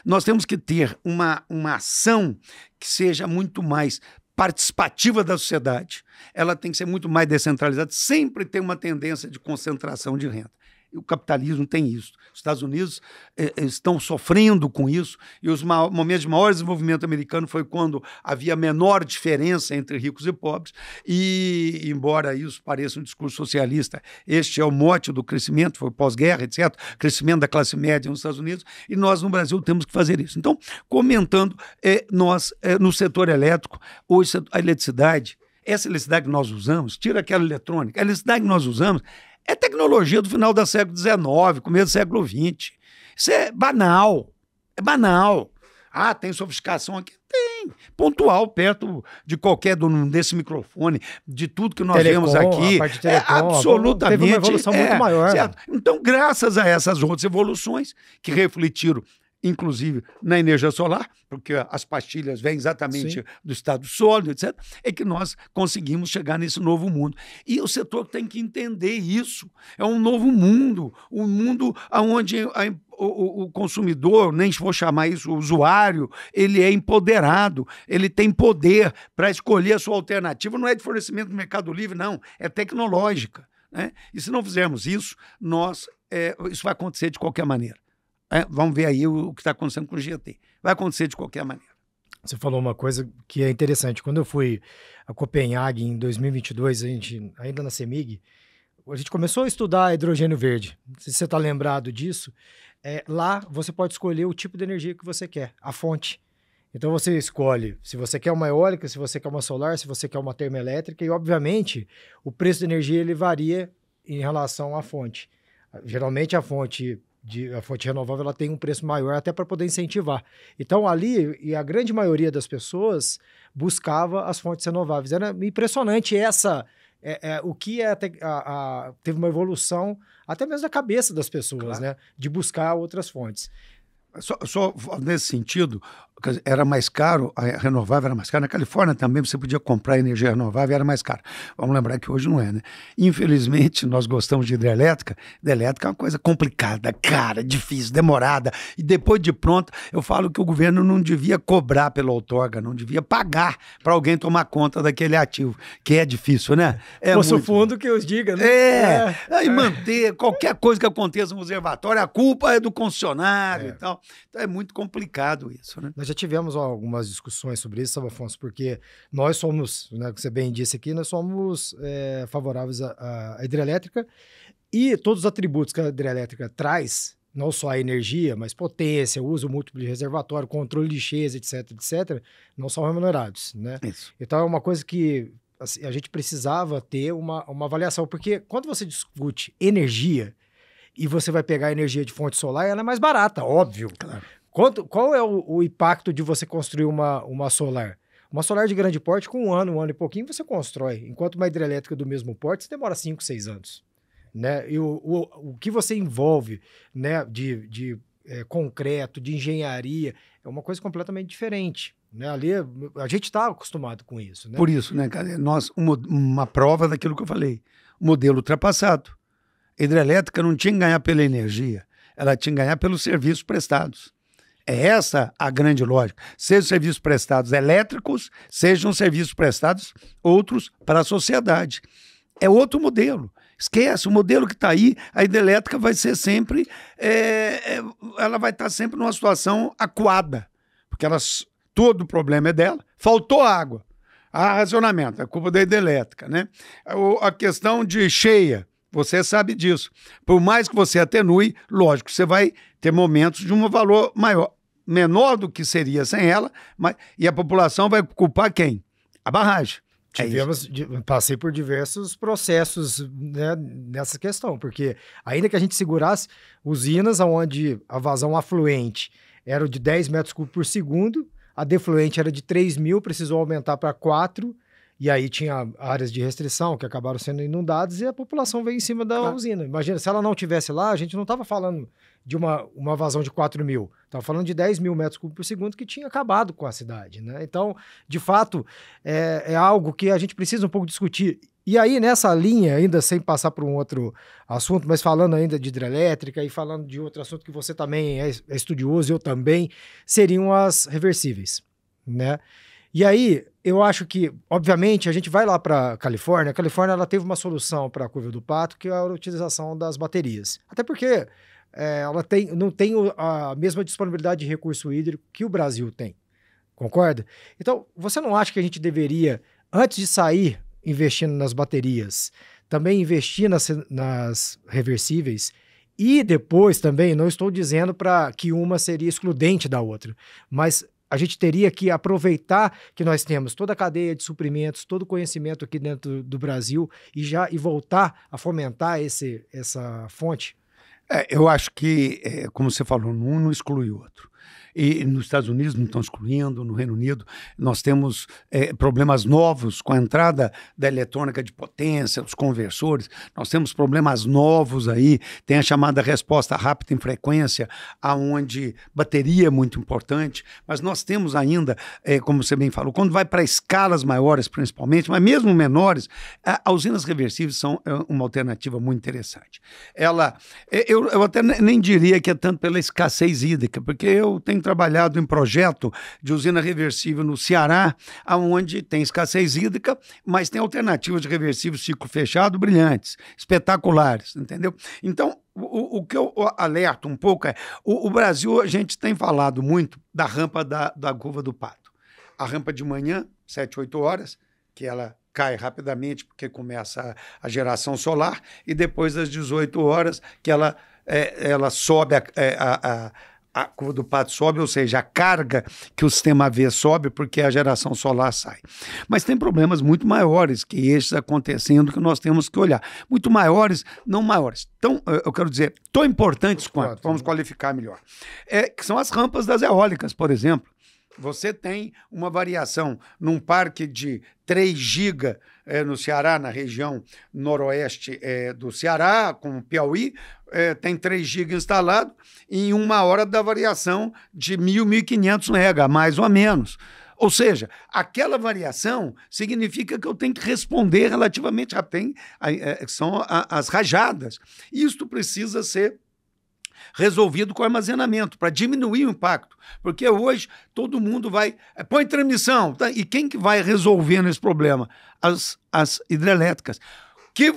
nós temos que ter uma ação que seja muito mais participativa da sociedade, ela tem que ser muito mais descentralizada, sempre tem uma tendência de concentração de renda. E o capitalismo tem isso. Os Estados Unidos estão sofrendo com isso, e os momentos de maior desenvolvimento americano foi quando havia menor diferença entre ricos e pobres, e, embora isso pareça um discurso socialista, este é o mote do crescimento, foi pós-guerra, etc., crescimento da classe média nos Estados Unidos, e nós no Brasil temos que fazer isso. Então, comentando, nós, no setor elétrico, hoje a eletricidade, essa eletricidade que nós usamos, tira aquela eletrônica, a eletricidade que nós usamos é tecnologia do final do século XIX, começo do século XX. Isso é banal. Ah, tem sofisticação aqui? Tem. Pontual, perto de qualquer desse microfone, de tudo que nós vemos aqui. Absolutamente. Teve uma evolução muito maior. Certo? Então, graças a essas outras evoluções, que refletiram inclusive na energia solar, porque as pastilhas vêm exatamente do estado sólido, etc., é que nós conseguimos chegar nesse novo mundo. E o setor tem que entender isso. É um novo mundo, um mundo onde o consumidor, nem vou chamar isso, o usuário, ele é empoderado, ele tem poder para escolher a sua alternativa, não é de fornecimento do Mercado Livre, não, é tecnológica, né? E se não fizermos isso, isso vai acontecer de qualquer maneira. Vamos ver aí o que está acontecendo com o GT. Vai acontecer de qualquer maneira. Você falou uma coisa que é interessante. Quando eu fui a Copenhague em 2022, ainda na CEMIG, a gente começou a estudar hidrogênio verde. Não sei se você está lembrado disso. Lá você pode escolher o tipo de energia que você quer, a fonte. Então você escolhe se você quer uma eólica, se você quer uma solar, se você quer uma termoelétrica, e obviamente o preço da energia ele varia em relação à fonte. Geralmente a fonte renovável ela tem um preço maior até para poder incentivar. Então ali, e a grande maioria das pessoas buscava as fontes renováveis. Era impressionante o que teve uma evolução até mesmo da cabeça das pessoas, claro, né? De buscar outras fontes. Só nesse sentido, era mais caro, a renovável era mais cara. Na Califórnia também você podia comprar energia renovável, era mais caro. Vamos lembrar que hoje não é, né? Infelizmente, nós gostamos de hidrelétrica. Hidrelétrica é uma coisa complicada, cara, difícil, demorada. E depois de pronto, eu falo que o governo não devia cobrar pela outorga, não devia pagar para alguém tomar conta daquele ativo, que é difícil, né? Poço fundo que os diga, né? E manter qualquer coisa que aconteça no observatório, a culpa é do concessionário e tal. Então é muito complicado isso, né? Nós já tivemos algumas discussões sobre isso, sabe, Afonso? Porque nós somos, né, que você bem disse aqui, nós somos favoráveis à hidrelétrica e todos os atributos que a hidrelétrica traz, não só a energia, mas potência, uso múltiplo de reservatório, controle de cheias, etc., não são remunerados, né? Isso. Então é uma coisa que assim, a gente precisava ter uma avaliação, porque quando você discute energia e você vai pegar a energia de fonte solar, ela é mais barata, óbvio. Claro. Qual é o impacto de você construir uma solar? Uma solar de grande porte, com um ano e pouquinho, você constrói. Enquanto uma hidrelétrica do mesmo porte, você demora 5, 6 anos. Né? E o que você envolve, né, de concreto, de engenharia, é uma coisa completamente diferente. Né? Ali, a gente está acostumado com isso. Né? Por isso, né, cara, uma prova daquilo que eu falei. Modelo ultrapassado. A hidrelétrica não tinha que ganhar pela energia, ela tinha que ganhar pelos serviços prestados. É essa a grande lógica. Sejam serviços prestados elétricos, sejam serviços prestados outros para a sociedade. É outro modelo. Esquece, o modelo que está aí, a hidrelétrica vai ser sempre, ela vai estar sempre numa situação acuada, porque todo o problema é dela. Faltou água, racionamento, é culpa da hidrelétrica, né? A questão de cheia, você sabe disso. Por mais que você atenue, lógico, você vai ter momentos de um valor menor do que seria sem ela, e a população vai culpar quem? A barragem. Passei por diversos processos, né, nessa questão, porque ainda que a gente segurasse usinas onde a vazão afluente era de 10 metros cúbicos por segundo, a defluente era de 3.000, precisou aumentar para 4, e aí tinha áreas de restrição que acabaram sendo inundadas e a população veio em cima da usina. Imagina, se ela não tivesse lá, a gente não estava falando de uma vazão de 4.000, estava falando de 10.000 metros cúbicos por segundo que tinha acabado com a cidade, né? Então, de fato, é algo que a gente precisa um pouco discutir. E aí, nessa linha, ainda sem passar por um outro assunto, mas falando ainda de hidrelétrica e falando de outro assunto que você também é estudioso, eu também, seriam as reversíveis, né? E aí, eu acho que, obviamente, a gente vai lá para a Califórnia. A Califórnia ela teve uma solução para a curva do Pato, que é a utilização das baterias. Até porque ela não tem a mesma disponibilidade de recurso hídrico que o Brasil tem. Concorda? Então, você não acha que a gente deveria, antes de sair investindo nas baterias, também investir nas reversíveis? E depois também, não estou dizendo que uma seria excludente da outra, mas a gente teria que aproveitar que nós temos toda a cadeia de suprimentos, todo o conhecimento aqui dentro do Brasil e voltar a fomentar essa fonte? Eu acho que, como você falou, um não exclui o outro. E nos Estados Unidos não estão excluindo, no Reino Unido nós temos problemas novos com a entrada da eletrônica de potência, dos conversores, nós temos problemas novos aí, tem a chamada resposta rápida em frequência, aonde bateria é muito importante, mas nós temos ainda, como você bem falou, quando vai para escalas maiores principalmente, mas mesmo menores, as usinas reversíveis são uma alternativa muito interessante. Eu até nem diria que é tanto pela escassez hídrica, porque eu tenho trabalhado em projeto de usina reversível no Ceará, onde tem escassez hídrica, mas tem alternativas de reversível ciclo fechado brilhantes, espetaculares, entendeu? Então, o que eu alerto um pouco o Brasil, a gente tem falado muito da rampa da curva do Pato. A rampa de manhã, 7, 8 horas, que ela cai rapidamente porque começa a geração solar, e depois das 18 horas que ela sobe a curva do Pato sobe, ou seja, a carga que o sistema V sobe porque a geração solar sai. Mas tem problemas muito maiores que esses acontecendo que nós temos que olhar. Muito maiores, não maiores. Então, eu quero dizer, tão importantes quanto, vamos qualificar melhor, que são as rampas das eólicas, por exemplo. Você tem uma variação num parque de 3 GB no Ceará, na região noroeste do Ceará, com Piauí, tem 3 GB instalado, e em 1 hora da variação de 1.000, 1.500 mega, mais ou menos. Ou seja, aquela variação significa que eu tenho que responder relativamente rápido. São as rajadas. Isto precisa ser resolvido com armazenamento, para diminuir o impacto. Porque hoje todo mundo vai... põe transmissão. Tá? E quem que vai resolvendo esse problema? As hidrelétricas, que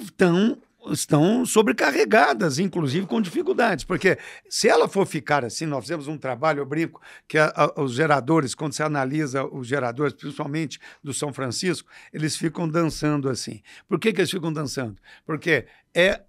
estão sobrecarregadas, inclusive com dificuldades, porque se ela for ficar assim, nós fizemos um trabalho, eu brinco, que os geradores, quando você analisa os geradores, principalmente do São Francisco, eles ficam dançando assim. Por que eles ficam dançando? Porque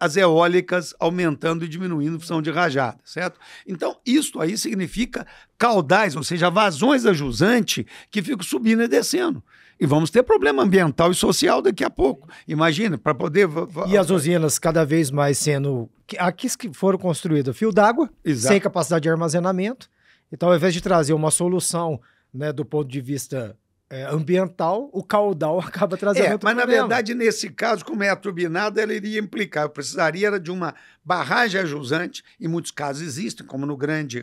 as eólicas aumentando e diminuindo em função de rajada, certo? Então, isso aí significa caudais, ou seja, vazões da jusante que ficam subindo e descendo. E vamos ter problema ambiental e social daqui a pouco. Imagina, para poder... E as usinas cada vez mais sendo... Aqui que foram construídas fio d'água, sem capacidade de armazenamento. Então, ao invés de trazer uma solução, né, do ponto de vista ambiental, o caudal acaba trazendo outro mas problema. na verdade, nesse caso, como é a turbinada, ela iria implicar, eu precisaria de uma barragem ajusante, em muitos casos existem, como no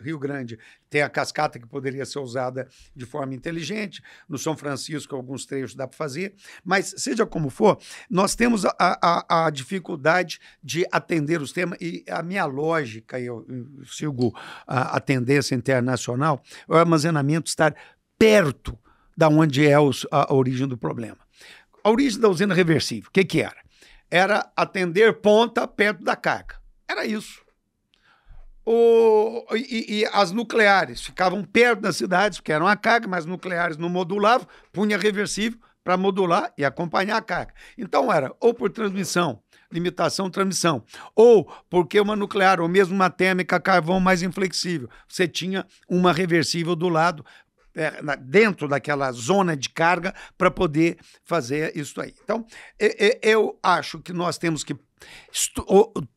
Rio Grande, tem a cascata que poderia ser usada de forma inteligente, no São Francisco, alguns trechos dá para fazer, mas seja como for, nós temos a dificuldade de atender os temas, e a minha lógica, eu sigo a tendência internacional, o armazenamento estar perto da onde é a origem do problema. A origem da usina reversível, o que era? Era atender ponta perto da carga. Era isso. E as nucleares ficavam perto das cidades, porque eram a carga, mas nucleares não modulavam, punha reversível para modular e acompanhar a carga. Então era ou por transmissão, limitação, transmissão, ou porque uma nuclear, ou mesmo uma térmica, carvão mais inflexível, você tinha uma reversível do lado, dentro daquela zona de carga para poder fazer isso aí. Então, eu acho que nós temos que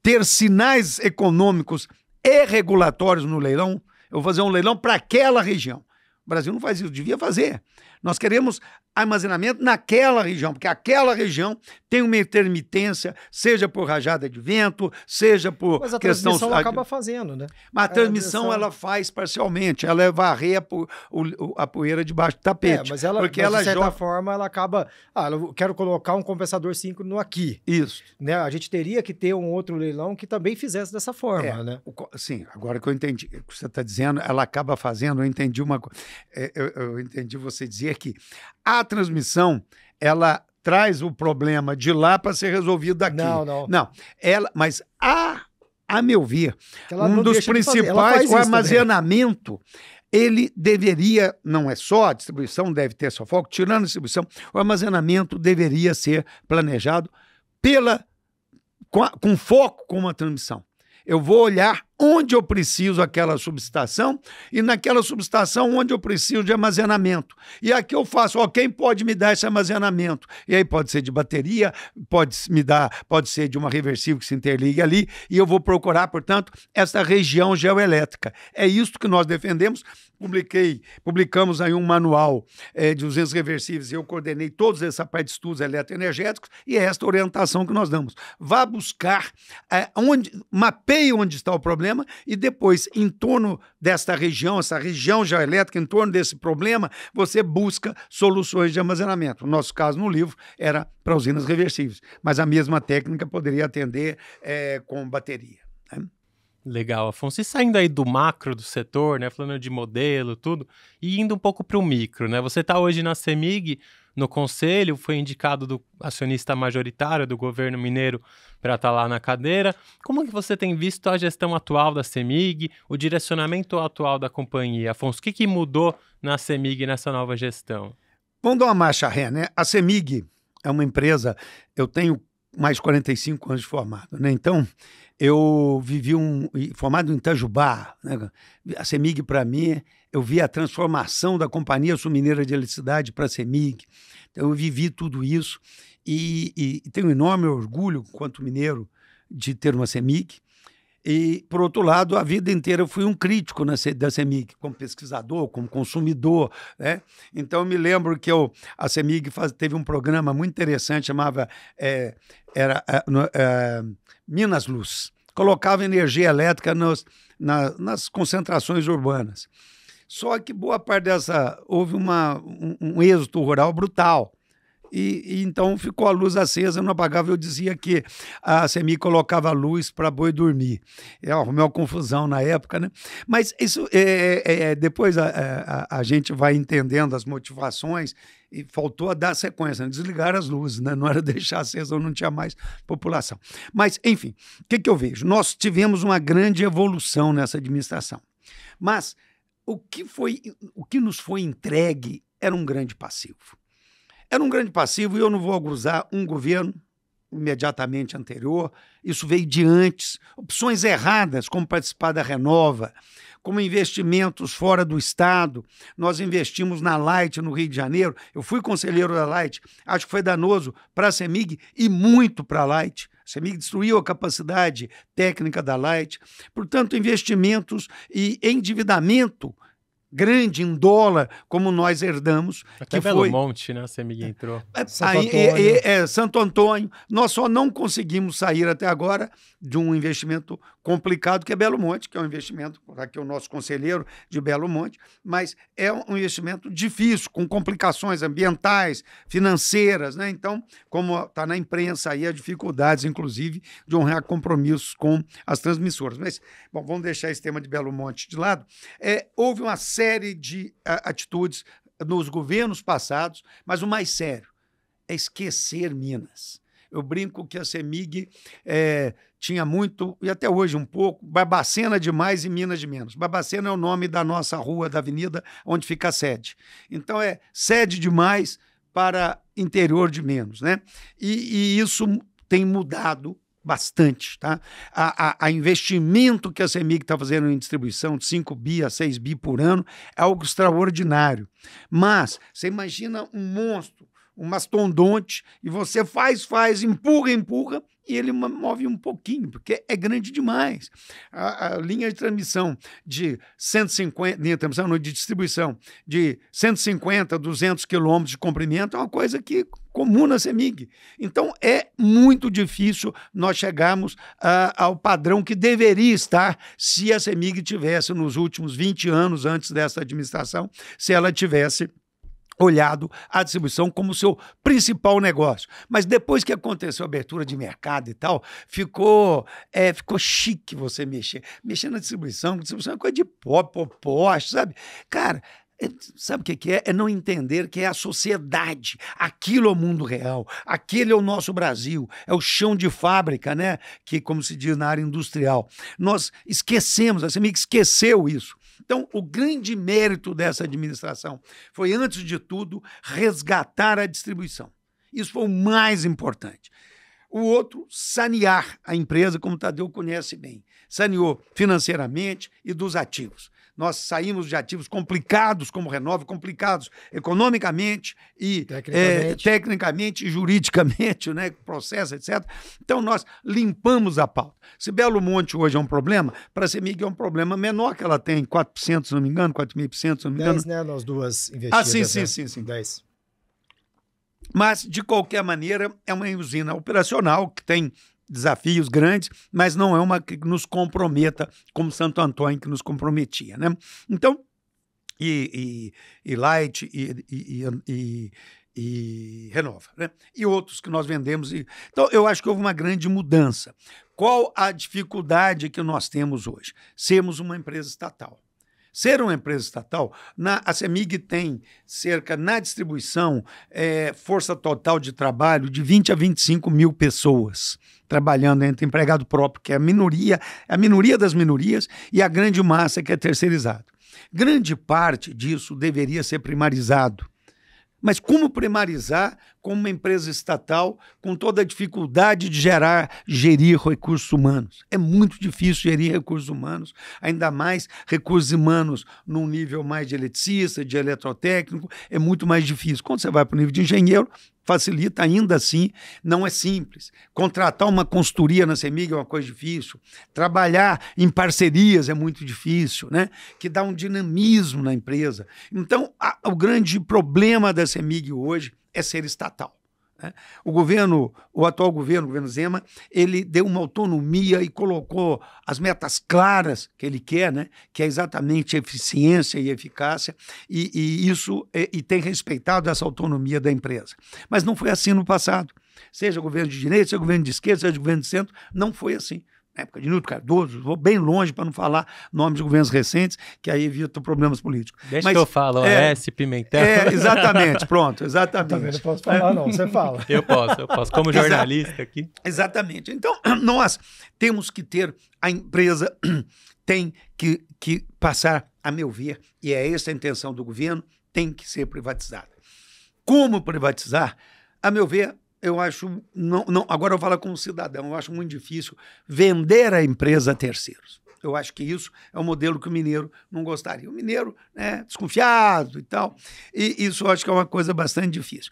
ter sinais econômicos e regulatórios no leilão. Eu vou fazer um leilão para aquela região. O Brasil não faz isso, devia fazer. Nós queremos armazenamento naquela região, porque aquela região tem uma intermitência, seja por rajada de vento, seja por Mas a questão... transmissão acaba fazendo, né? Mas a transmissão ela faz parcialmente, ela é varrer a poeira debaixo do tapete. Mas ela, porque mas ela de certa joga... forma, ela acaba... eu quero colocar um compensador síncrono aqui. Isso. Né? A gente teria que ter um outro leilão que também fizesse dessa forma, né? Sim, agora que eu entendi o que você está dizendo, ela acaba fazendo, eu entendi uma coisa. Eu entendi você dizer que a transmissão, ela traz o problema de lá para ser resolvido daqui. Não. Mas a meu ver, um dos principais, o armazenamento, ele deveria, não é só a distribuição, deve ter seu foco, tirando a distribuição, o armazenamento deveria ser planejado com foco com a transmissão. Eu vou olhar onde eu preciso aquela subestação e naquela subestação onde eu preciso de armazenamento. E aqui eu faço, quem pode me dar esse armazenamento? E aí pode ser de bateria, pode ser de uma reversível que se interligue ali, e eu vou procurar, portanto, essa região geoelétrica. É isso que nós defendemos. Publicamos aí um manual de usinas reversíveis, e eu coordenei toda essa parte de estudos eletroenergéticos, e é esta orientação que nós damos. Vá buscar, mapeie onde está o problema, e depois, em torno desta região, essa região geoelétrica, em torno desse problema, você busca soluções de armazenamento. No nosso caso, no livro, era para usinas reversíveis, mas a mesma técnica poderia atender com bateria, né? Legal, Afonso. E saindo aí do macro do setor, né, falando de modelo, tudo, e indo um pouco para o micro, né? Você está hoje na CEMIG, no conselho, foi indicado do acionista majoritário do governo mineiro para estar lá na cadeira. Como que você tem visto a gestão atual da CEMIG, o direcionamento atual da companhia? Afonso, o que mudou na CEMIG nessa nova gestão? Vamos dar uma marcha ré, né? A CEMIG é uma empresa, eu tenho mais de 45 anos de formado, né? Então, eu vivi formado em Itajubá, né? A CEMIG, para mim, eu vi a transformação da Companhia Sul-Mineira de Eletricidade para a CEMIG. Então, eu vivi tudo isso e tenho um enorme orgulho, enquanto mineiro, de ter uma CEMIG. E, por outro lado, a vida inteira eu fui um crítico da CEMIG, como pesquisador, como consumidor, né? Então, eu me lembro que a CEMIG teve um programa muito interessante, chamava Minas Luz. Colocava energia elétrica nas concentrações urbanas. Só que boa parte houve um êxodo rural brutal. E então ficou a luz acesa, não apagava. Eu dizia que a CEMIG colocava luz para boi dormir. Arrumei uma confusão na época, né? Mas isso depois a gente vai entendendo as motivações, e faltou a dar sequência, né? Desligar as luzes, né? Não era deixar acesa ou não tinha mais população. Mas, enfim, o que eu vejo? Nós tivemos uma grande evolução nessa administração. Mas o que nos foi entregue era um grande passivo. Era um grande passivo, e eu não vou acusar um governo imediatamente anterior. Isso veio de antes. Opções erradas, como participar da Renova, como investimentos fora do Estado. Nós investimos na Light, no Rio de Janeiro. Eu fui conselheiro da Light. Acho que foi danoso para a CEMIG e muito para a Light. A CEMIG destruiu a capacidade técnica da Light. Portanto, investimentos e endividamento grande em dólar, como nós herdamos. Até que Belo foi Monte, né? A CEMIG entrou. Santo Antônio. Nós só não conseguimos sair até agora de um investimento complicado que é Belo Monte, que é um investimento, aqui é o nosso conselheiro de Belo Monte, mas é um investimento difícil, com complicações ambientais, financeiras, né? Então, como está na imprensa aí, as dificuldades, inclusive, de honrar compromissos com as transmissoras. Mas, bom, vamos deixar esse tema de Belo Monte de lado. Houve uma série de atitudes nos governos passados, mas o mais sério é esquecer Minas. Eu brinco que a CEMIG tinha muito, e até hoje um pouco, Barbacena demais e Minas de menos. Barbacena é o nome da nossa rua, da avenida, onde fica a sede. Então é sede demais para interior de menos, né? E isso tem mudado bastante, tá? A investimento que a CEMIG está fazendo em distribuição de 5 bi a 6 bi por ano é algo extraordinário. Mas você imagina um monstro, um mastodonte, e você faz, empurra, e ele move um pouquinho, porque é grande demais. A linha de transmissão de 150, linha de transmissão, não, de distribuição, de 150, 200 quilômetros de comprimento é uma coisa que comum na CEMIG. Então, é muito difícil nós chegarmos ao padrão que deveria estar se a CEMIG tivesse, nos últimos 20 anos antes dessa administração, se ela tivesse olhado a distribuição como seu principal negócio. Mas depois que aconteceu a abertura de mercado e tal, ficou chique você mexer. Mexer na distribuição é coisa de poste, sabe? Cara, sabe o que é? É não entender que é a sociedade, aquilo é o mundo real, aquele é o nosso Brasil, é o chão de fábrica, né? Que, como se diz na área industrial. Nós esquecemos, a CEMIG esqueceu isso. Então, o grande mérito dessa administração foi, antes de tudo, resgatar a distribuição. Isso foi o mais importante. O outro, sanear a empresa, como o Tadeu conhece bem. Saneou financeiramente e dos ativos. Nós saímos de ativos complicados, como Renova, complicados economicamente e tecnicamente e juridicamente, né, processo, etc. Então, nós limpamos a pauta. Se Belo Monte hoje é um problema, para a CEMIG é um problema menor, que ela tem 4%, se não me engano, 4.500, se não me engano. 10, né, nós duas investidas. Sim. 10. Mas, de qualquer maneira, é uma usina operacional que tem desafios grandes, mas não é uma que nos comprometa como Santo Antônio que nos comprometia, né? Então, e Light e Renova, né? E outros que nós vendemos. Então, eu acho que houve uma grande mudança. Qual a dificuldade que nós temos hoje? Sermos uma empresa estatal. Ser uma empresa estatal, a CEMIG tem cerca, na distribuição, força total de trabalho de 20 a 25 mil pessoas trabalhando entre empregado próprio, que é a minoria das minorias, e a grande massa que é terceirizado. Grande parte disso deveria ser primarizado. Mas como primarizar como uma empresa estatal com toda a dificuldade de gerir recursos humanos? É muito difícil gerir recursos humanos, ainda mais recursos humanos num nível mais de eletricista, de eletrotécnico, é muito mais difícil. Quando você vai para o nível de engenheiro, facilita, ainda assim, não é simples. Contratar uma consultoria na CEMIG é uma coisa difícil. Trabalhar em parcerias é muito difícil, né? Que dá um dinamismo na empresa. Então, o grande problema da CEMIG hoje é ser estatal, né? O atual governo, o governo Zema, ele deu uma autonomia e colocou as metas claras que ele quer, né? Que é exatamente eficiência e eficácia, e isso tem respeitado essa autonomia da empresa. Mas não foi assim no passado. Seja governo de direita, seja governo de esquerda, seja governo de centro, não foi assim. Na época de Nilton Cardoso, vou bem longe para não falar nomes de governos recentes, que aí evita problemas políticos. Deixa que eu falo, Pimentel. Exatamente, pronto, exatamente. Também não posso falar, não, você fala. Eu posso, como jornalista aqui. Exatamente. Então, nós temos que ter, a empresa tem que passar, a meu ver, e é essa a intenção do governo, tem que ser privatizada. Como privatizar? A meu ver, eu acho, agora eu falo como cidadão, eu acho muito difícil vender a empresa a terceiros. Eu acho que isso é um modelo que o mineiro não gostaria. O mineiro, né, desconfiado e tal, e isso eu acho que é uma coisa bastante difícil.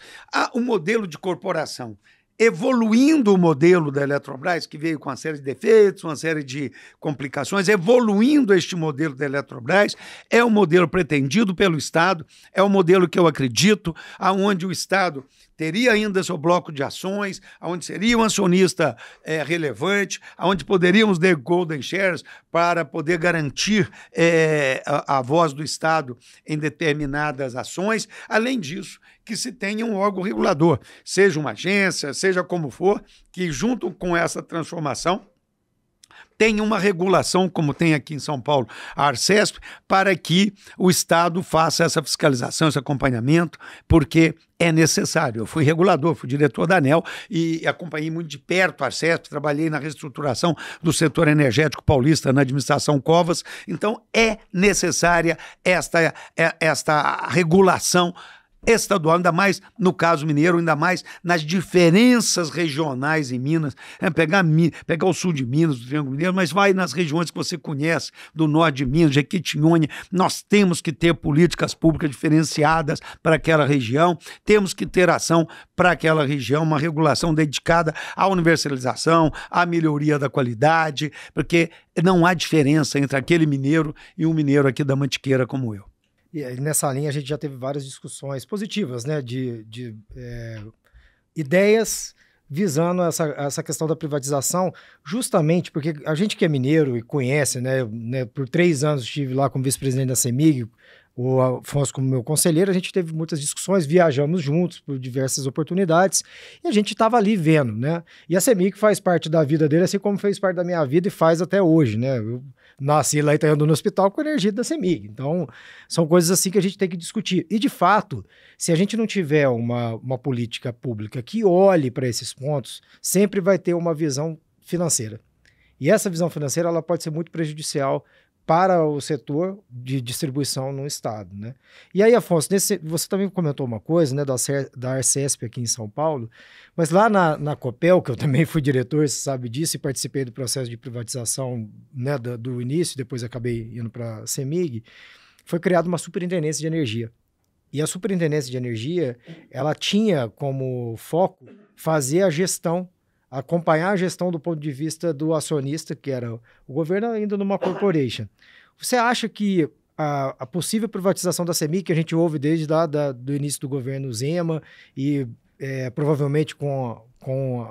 O modelo de corporação evoluindo o modelo da Eletrobras, que veio com uma série de defeitos, uma série de complicações, evoluindo este modelo da Eletrobras, é o modelo pretendido pelo Estado, é o modelo que eu acredito, aonde o Estado teria ainda seu bloco de ações, onde seria um acionista relevante, onde poderíamos ter golden shares para poder garantir a voz do Estado em determinadas ações. Além disso, que se tenha um órgão regulador, seja uma agência, seja como for, que junto com essa transformação tem uma regulação, como tem aqui em São Paulo a Arcesp, para que o Estado faça essa fiscalização, esse acompanhamento, porque é necessário. Eu fui regulador, fui diretor da ANEEL e acompanhei muito de perto a Arcesp, trabalhei na reestruturação do setor energético paulista na administração Covas, então é necessária esta regulação estadual, ainda mais no caso mineiro, ainda mais nas diferenças regionais em Minas. Pegar o sul de Minas, do Triângulo Mineiro, mas vai nas regiões que você conhece, do norte de Minas, Jequitinhonha. Nós temos que ter políticas públicas diferenciadas para aquela região, temos que ter ação para aquela região, uma regulação dedicada à universalização, à melhoria da qualidade, porque não há diferença entre aquele mineiro e um mineiro aqui da Mantiqueira como eu. E nessa linha a gente já teve várias discussões positivas, né, de ideias visando essa questão da privatização, justamente porque a gente que é mineiro e conhece, né, por 3 anos estive lá como vice-presidente da CEMIG, o Afonso como meu conselheiro, a gente teve muitas discussões, viajamos juntos por diversas oportunidades e a gente estava ali vendo, né? E a CEMIG faz parte da vida dele, assim como fez parte da minha vida e faz até hoje, né? Eu nasci lá em Itaiandu no hospital com a energia da CEMIG. Então, são coisas assim que a gente tem que discutir. E, de fato, se a gente não tiver uma política pública que olhe para esses pontos, sempre vai ter uma visão financeira. E essa visão financeira ela pode ser muito prejudicial para o setor de distribuição no estado, né? E aí, Afonso, você também comentou uma coisa, né, da Arcesp aqui em São Paulo, mas lá na Copel, que eu também fui diretor, você sabe disso, e participei do processo de privatização, né, do início, depois acabei indo para a CEMIG, foi criada uma superintendência de energia. E a superintendência de energia, ela tinha como foco fazer a gestão, acompanhar a gestão do ponto de vista do acionista, que era o governo ainda numa corporation. Você acha que a possível privatização da CEMIG, que a gente ouve desde do início do governo Zema, e provavelmente com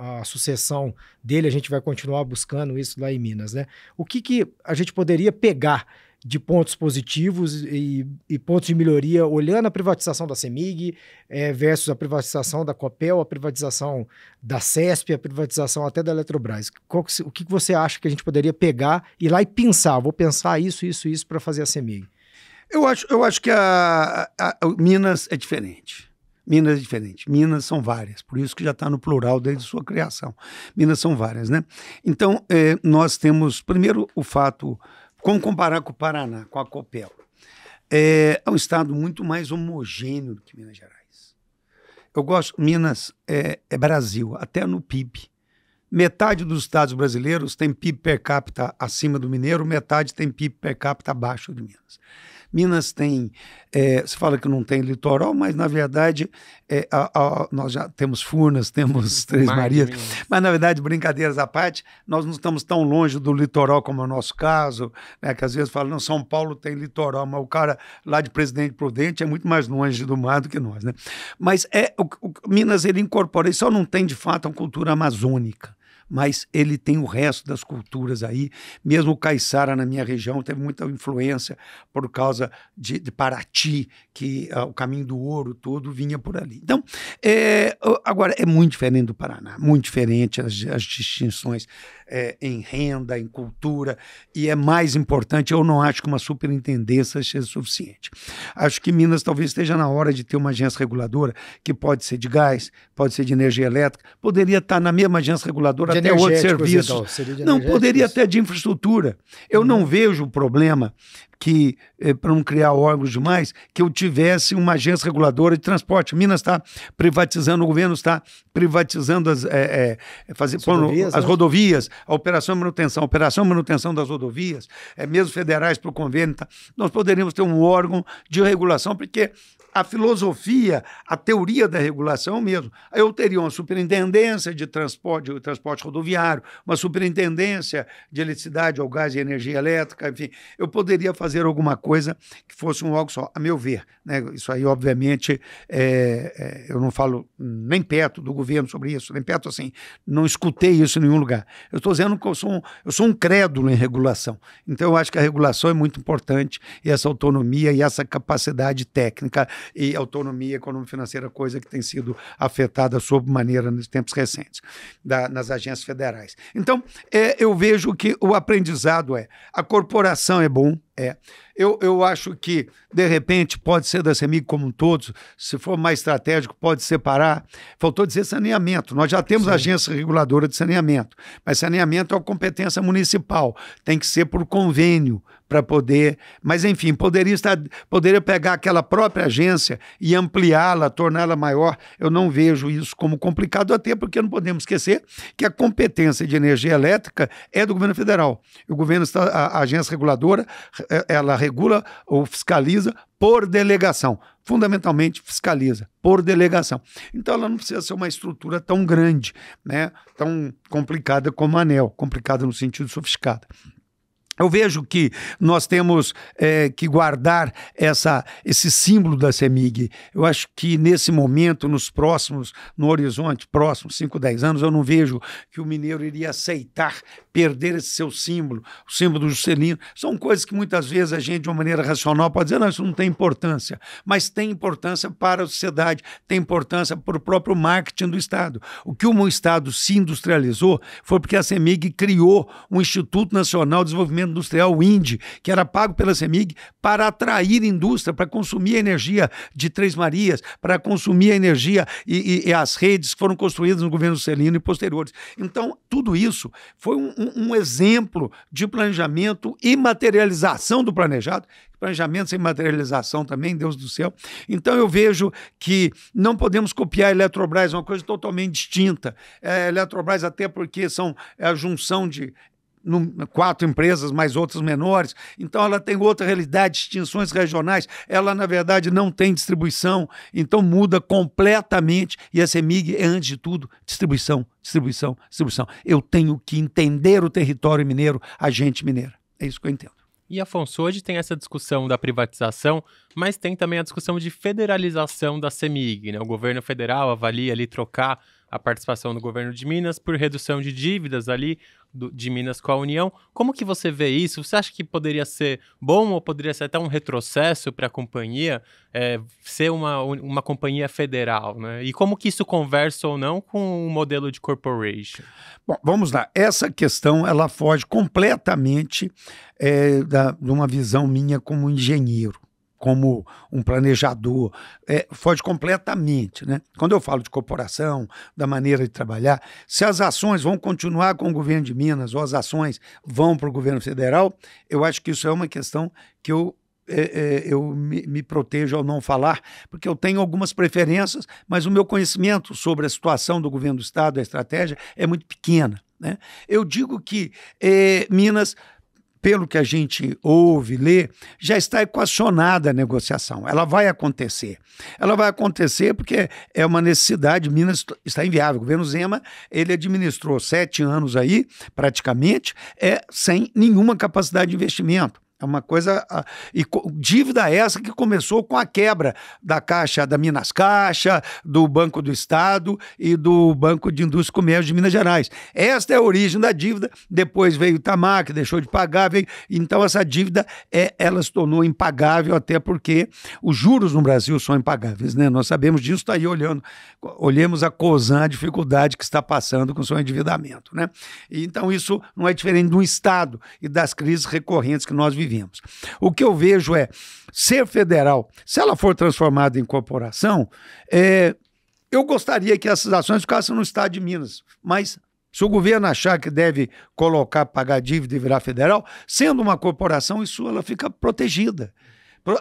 a sucessão dele, a gente vai continuar buscando isso lá em Minas, né? O que a gente poderia pegar de pontos positivos e pontos de melhoria, olhando a privatização da CEMIG versus a privatização da Copel, a privatização da CESP, a privatização até da Eletrobras? O que você acha que a gente poderia pegar, ir lá e pensar, vou pensar isso para fazer a CEMIG? Eu acho que a Minas é diferente. Minas é diferente. Minas são várias, por isso que já está no plural desde sua criação. Minas são várias, né? Então, nós temos, primeiro, o fato... Como comparar com o Paraná, com a Copel? É um estado muito mais homogêneo do que Minas Gerais. Eu gosto, Minas é Brasil, até no PIB. Metade dos estados brasileiros tem PIB per capita acima do mineiro, metade tem PIB per capita abaixo de Minas. Minas tem, você fala que não tem litoral, mas na verdade nós já temos Furnas, temos Três Marias, mas na verdade, brincadeiras à parte, nós não estamos tão longe do litoral como é o nosso caso, né, que às vezes falam, não, São Paulo tem litoral, mas o cara lá de Presidente Prudente é muito mais longe do mar do que nós, né? Mas Minas, ele incorpora, ele só não tem de fato uma cultura amazônica, mas ele tem o resto das culturas aí. Mesmo o caiçara na minha região teve muita influência por causa de Paraty, que o caminho do ouro todo vinha por ali. Então, agora, é muito diferente do Paraná, muito diferente as distinções em renda, em cultura, e é mais importante, eu não acho que uma superintendência seja suficiente. Acho que Minas talvez esteja na hora de ter uma agência reguladora, que pode ser de gás, pode ser de energia elétrica, poderia estar na mesma agência reguladora até outros serviços. Não, poderia até de infraestrutura. Eu não vejo o problema, que, para não criar órgãos demais, que eu tivesse uma agência reguladora de transporte. Minas está privatizando, o governo está privatizando as rodovias, a operação e manutenção das rodovias, mesmo federais para o convênio. Tá? Nós poderíamos ter um órgão de regulação, porque a filosofia, a teoria da regulação mesmo. Eu teria uma superintendência de transporte rodoviário, uma superintendência de eletricidade, ao gás e energia elétrica, enfim, eu poderia fazer alguma coisa que fosse um órgão só, a meu ver. Né? Isso aí, obviamente, eu não falo nem perto do governo sobre isso, nem perto assim, não escutei isso em nenhum lugar. Eu estou dizendo que eu sou um crédulo em regulação. Então, eu acho que a regulação é muito importante, e essa autonomia e essa capacidade técnica e autonomia econômico-financeira, coisa que tem sido afetada sob maneira nos tempos recentes, nas agências federais. Então, eu vejo que o aprendizado a corporação é bom, Eu acho que, de repente, pode ser da CEMIG como um todo, se for mais estratégico, pode separar. Faltou dizer saneamento. Nós já temos agência reguladora de saneamento, mas saneamento é uma competência municipal, tem que ser por convênio para poder... Mas, enfim, poderia pegar aquela própria agência e ampliá-la, torná-la maior. Eu não vejo isso como complicado, até porque não podemos esquecer que a competência de energia elétrica é do governo federal. O governo, a agência reguladora, ela regula ou fiscaliza por delegação. Fundamentalmente fiscaliza por delegação. Então ela não precisa ser uma estrutura tão grande, né? Tão complicada como a ANEEL, complicada no sentido sofisticado. Eu vejo que nós temos que guardar esse símbolo da CEMIG. Eu acho que nesse momento, no horizonte próximo, 5, 10 anos, eu não vejo que o mineiro iria aceitar perder esse seu símbolo, o símbolo do Juscelino. São coisas que muitas vezes a gente, de uma maneira racional, pode dizer, não, isso não tem importância. Mas tem importância para a sociedade, tem importância para o próprio marketing do Estado. O que o Estado se industrializou foi porque a CEMIG criou um Instituto Nacional de Desenvolvimento Industrial, o INDE, que era pago pela CEMIG para atrair indústria, para consumir a energia de Três Marias, para consumir a energia e as redes que foram construídas no governo Juscelino e posteriores. Então, tudo isso foi um exemplo de planejamento e materialização do planejado. Planejamento sem materialização também, Deus do céu. Então eu vejo que não podemos copiar a Eletrobras, é uma coisa totalmente distinta. A Eletrobras, até porque são a junção de 4 empresas, mais outras menores, então ela tem outra realidade, distinções regionais, ela na verdade não tem distribuição, então muda completamente, e a CEMIG é antes de tudo distribuição. Eu tenho que entender o território mineiro, a gente mineira, é isso que eu entendo. E, Afonso, hoje tem essa discussão da privatização, mas tem também a discussão de federalização da CEMIG, né? O governo federal avalia ali trocar a participação do governo de Minas por redução de dívidas ali de Minas com a União. Como que você vê isso? Você acha que poderia ser bom ou poderia ser até um retrocesso para a companhia ser uma companhia federal, né? E como que isso conversa ou não com o modelo de corporation? Bom, vamos lá. Essa questão ela foge completamente de uma visão minha como engenheiro, como um planejador, foge completamente, né? Quando eu falo de corporação, da maneira de trabalhar, se as ações vão continuar com o governo de Minas ou as ações vão para o governo federal, eu acho que isso é uma questão que eu me protejo ao não falar, porque eu tenho algumas preferências, mas o meu conhecimento sobre a situação do governo do Estado, a estratégia, é muito pequena, né? Eu digo que Minas, pelo que a gente ouve, lê, já está equacionada a negociação. Ela vai acontecer. Ela vai acontecer porque é uma necessidade, Minas está inviável. O governo Zema, ele administrou 7 anos aí, praticamente, sem nenhuma capacidade de investimento. É uma coisa... E dívida essa que começou com a quebra da Caixa, da Minas Caixa, do Banco do Estado e do Banco de Indústria e Comércio de Minas Gerais. Esta é a origem da dívida. Depois veio o Itamar, que deixou de pagar. Então essa dívida, ela se tornou impagável, até porque os juros no Brasil são impagáveis, né? Nós sabemos disso, está aí olhemos a Cosan, a dificuldade que está passando com o seu endividamento, né? E então isso não é diferente de um Estado e das crises recorrentes que nós vivemos. O que eu vejo ser federal, se ela for transformada em corporação, eu gostaria que essas ações ficassem no Estado de Minas, mas Se o governo achar que deve pagar dívida e virar federal, sendo uma corporação, isso ela fica protegida.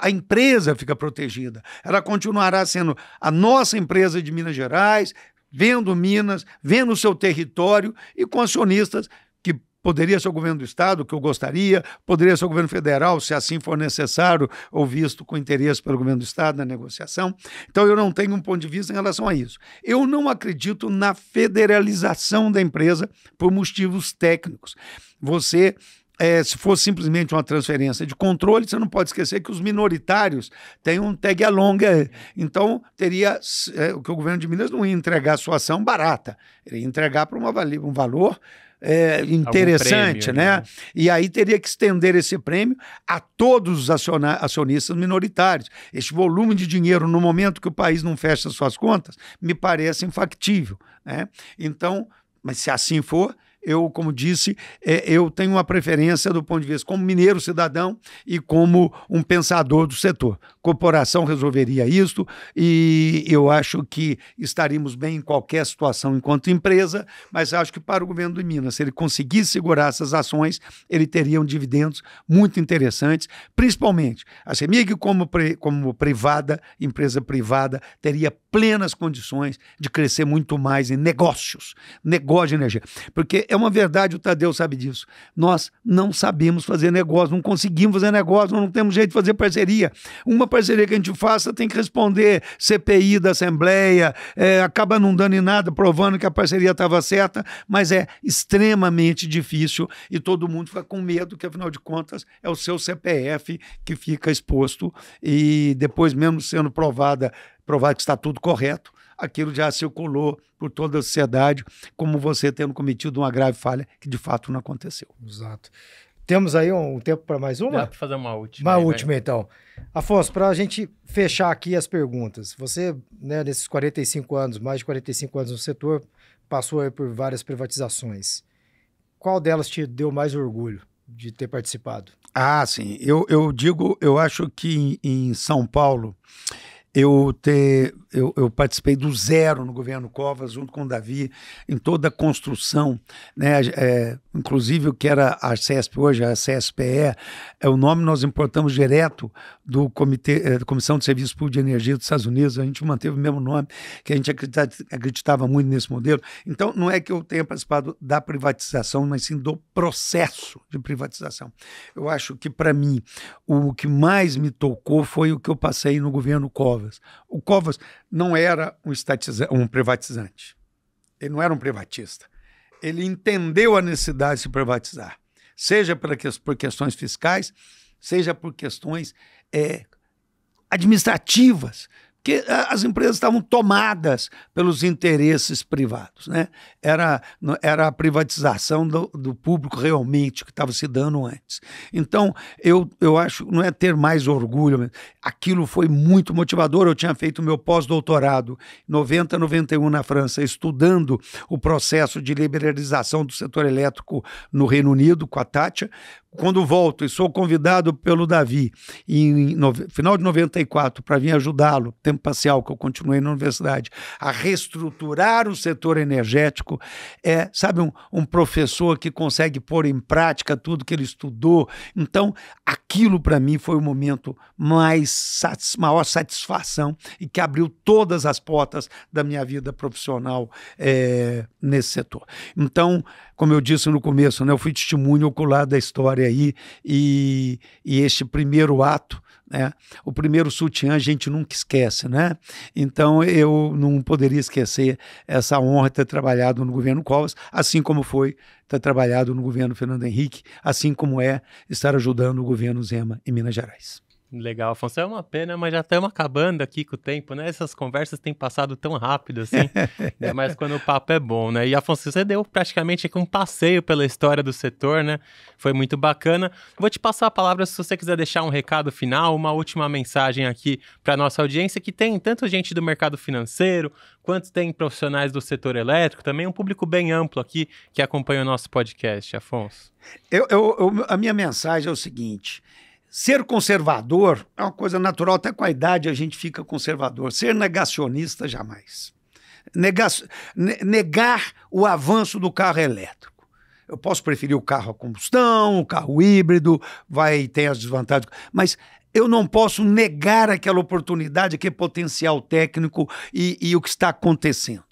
A empresa fica protegida. Ela continuará sendo a nossa empresa de Minas Gerais, vendo Minas, vendo o seu território e com acionistas que poderia ser o governo do estado, que eu gostaria, poderia ser o governo federal, se assim for necessário, ou visto com interesse pelo governo do estado na negociação. Então eu não tenho um ponto de vista em relação a isso. Eu não acredito na federalização da empresa por motivos técnicos. Se for simplesmente uma transferência de controle, você não pode esquecer que os minoritários têm um tag-along. Então, que o governo de Minas não ia entregar a sua ação barata, ele ia entregar para um valor interessante, prêmio, né? E aí teria que estender esse prêmio a todos os acionistas minoritários. Este volume de dinheiro, no momento que o país não fecha suas contas, me parece infactível, né? Então, mas se assim for, eu, como disse, eu tenho uma preferência do ponto de vista como mineiro cidadão e como um pensador do setor. Corporação resolveria isto e eu acho que estaríamos bem em qualquer situação enquanto empresa, mas acho que para o governo de Minas, se ele conseguisse segurar essas ações, ele teria dividendos muito interessantes, principalmente a CEMIG como privada, empresa privada, teria plenas condições de crescer muito mais em negócio de energia. Porque é uma verdade, o Tadeu sabe disso. Nós não sabemos fazer negócio, não conseguimos fazer negócio, não temos jeito de fazer parceria. Uma parceria que a gente faça tem que responder CPI da Assembleia, acaba não dando em nada, provando que a parceria estava certa, mas é extremamente difícil e todo mundo fica com medo que, afinal de contas, é o seu CPF que fica exposto e depois, mesmo sendo provado que está tudo correto, aquilo já circulou por toda a sociedade, como você tendo cometido uma grave falha que de fato não aconteceu. Exato. Temos aí um tempo para mais uma? Dá para fazer uma última. Uma última, então. Afonso, para a gente fechar aqui as perguntas, você, né, nesses 45 anos, mais de 45 anos no setor, passou aí por várias privatizações. Qual delas te deu mais orgulho de ter participado? Ah, sim. Eu acho que em São Paulo, eu participei do zero no governo Covas, junto com o Davi, em toda a construção, né? Inclusive o que era a CESP hoje, a CSPE, o nome nós importamos direto do Comissão de Serviços Públicos de Energia dos Estados Unidos, a gente manteve o mesmo nome, que a gente acreditava muito nesse modelo. Então, não é que eu tenha participado da privatização, mas sim do processo de privatização. Eu acho que, para mim, o que mais me tocou foi o que eu passei no governo Covas. O Covas não era um privatizante, ele não era um privatista. Ele entendeu a necessidade de se privatizar, seja por questões fiscais, seja por questões administrativas, porque as empresas estavam tomadas pelos interesses privados, né? Era a privatização do público realmente que estava se dando antes. Então, eu acho, não é ter mais orgulho, mas aquilo foi muito motivador. Eu tinha feito meu pós-doutorado em 90, 91 na França, estudando o processo de liberalização do setor elétrico no Reino Unido, com a Thatcher. Quando volto e sou convidado pelo Davi, no final de 94, para vir ajudá-lo, tempo parcial que eu continuei na universidade, a reestruturar o setor energético, sabe, um professor que consegue pôr em prática tudo que ele estudou. Então, aquilo para mim foi o momento maior satisfação e que abriu todas as portas da minha vida profissional nesse setor. Então, como eu disse no começo, né, eu fui testemunho ocular da história aí e este primeiro ato, né, o primeiro sutiã a gente nunca esquece, né? Então eu não poderia esquecer essa honra de ter trabalhado no governo Covas, assim como foi ter trabalhado no governo Fernando Henrique, assim como estar ajudando o governo Zema em Minas Gerais. Legal, Afonso. É uma pena, mas já estamos acabando aqui com o tempo, né? Essas conversas têm passado tão rápido assim, né? Mas quando o papo é bom, né? E, Afonso, você deu praticamente aqui um passeio pela história do setor, né? Foi muito bacana. Vou te passar a palavra se você quiser deixar um recado final, uma última mensagem aqui para nossa audiência, que tem tanto gente do mercado financeiro, quanto tem profissionais do setor elétrico, também um público bem amplo aqui que acompanha o nosso podcast, Afonso. A minha mensagem é o seguinte: ser conservador é uma coisa natural, até com a idade a gente fica conservador. Ser negacionista, jamais. negar o avanço do carro elétrico. Eu posso preferir o carro a combustão, o carro híbrido, tem as desvantagens, mas eu não posso negar aquela oportunidade, aquele potencial técnico e o que está acontecendo.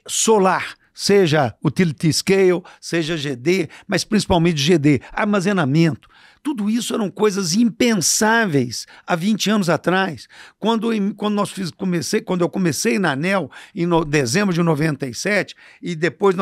Solar, seja utility scale, seja GD, mas principalmente GD, armazenamento. Tudo isso eram coisas impensáveis há 20 anos atrás. Quando eu comecei na ANEEL, em dezembro de 97, e depois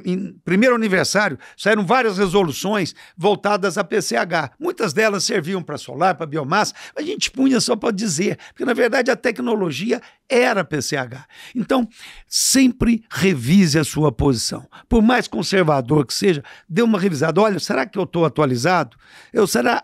em primeiro aniversário, saíram várias resoluções voltadas a PCH. Muitas delas serviam para solar, para biomassa, mas a gente punha só para dizer, porque na verdade a tecnologia era PCH. Então, sempre revise a sua posição. Por mais conservador que seja, dê uma revisada. Olha, será que eu estou atualizado?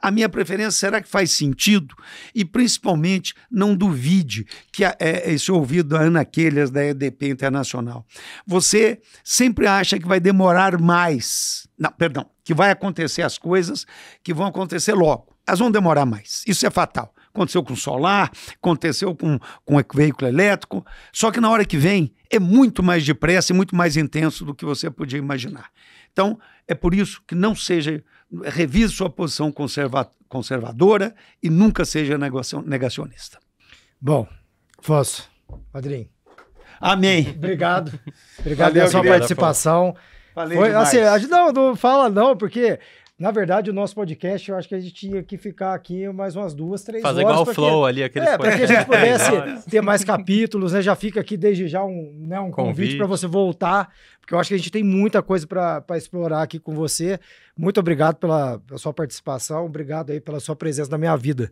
A minha preferência, será que faz sentido? E, principalmente, não duvide que esse ouvido da Ana Quelhas, da EDP Internacional. Você sempre acha que vai demorar mais. Não, perdão, que vai acontecer as coisas que vão acontecer logo. Elas vão demorar mais. Isso é fatal. Aconteceu com solar, aconteceu com veículo elétrico, só que na hora que vem é muito mais depressa e muito mais intenso do que você podia imaginar. Então, é por isso que revise sua posição conservadora e nunca seja negacionista. Bom, Afonso, padrinho. Amém. Obrigado pela sua participação. Falei demais. Assim, não fala não, porque... Na verdade, o nosso podcast, eu acho que a gente tinha que ficar aqui mais umas 2, 3 horas. Fazer igual o Flow ali, aqueles para que a gente pudesse ter mais capítulos, né? Já fica aqui desde já um convite para você voltar, porque eu acho que a gente tem muita coisa para explorar aqui com você. Muito obrigado pela sua participação, obrigado aí pela sua presença na minha vida.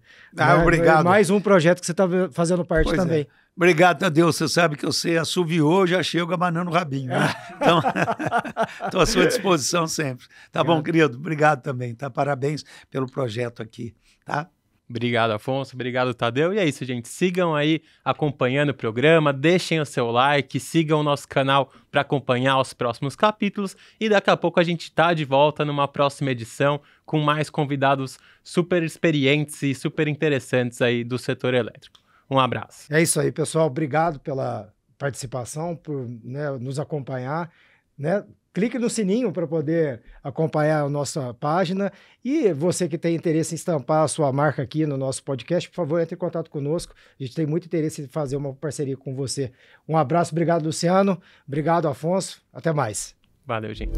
Obrigado. Mais um projeto que você está fazendo parte também. Obrigado a Deus, você sabe que você assoviou, já chego abanando o rabinho. Né? Então, estou à sua disposição sempre. Tá bom, querido? Obrigado também, tá? Parabéns pelo projeto aqui, tá? Obrigado, Afonso. Obrigado, Tadeu. E é isso, gente. Sigam aí acompanhando o programa, deixem o seu like, sigam o nosso canal para acompanhar os próximos capítulos e daqui a pouco a gente tá de volta numa próxima edição com mais convidados super experientes e super interessantes aí do setor elétrico. Um abraço. É isso aí, pessoal. Obrigado pela participação, por nos acompanhar. Clique no sininho para poder acompanhar a nossa página. E você que tem interesse em estampar a sua marca aqui no nosso podcast, por favor, entre em contato conosco. A gente tem muito interesse em fazer uma parceria com você. Um abraço, obrigado, Luciano. Obrigado, Afonso. Até mais. Valeu, gente.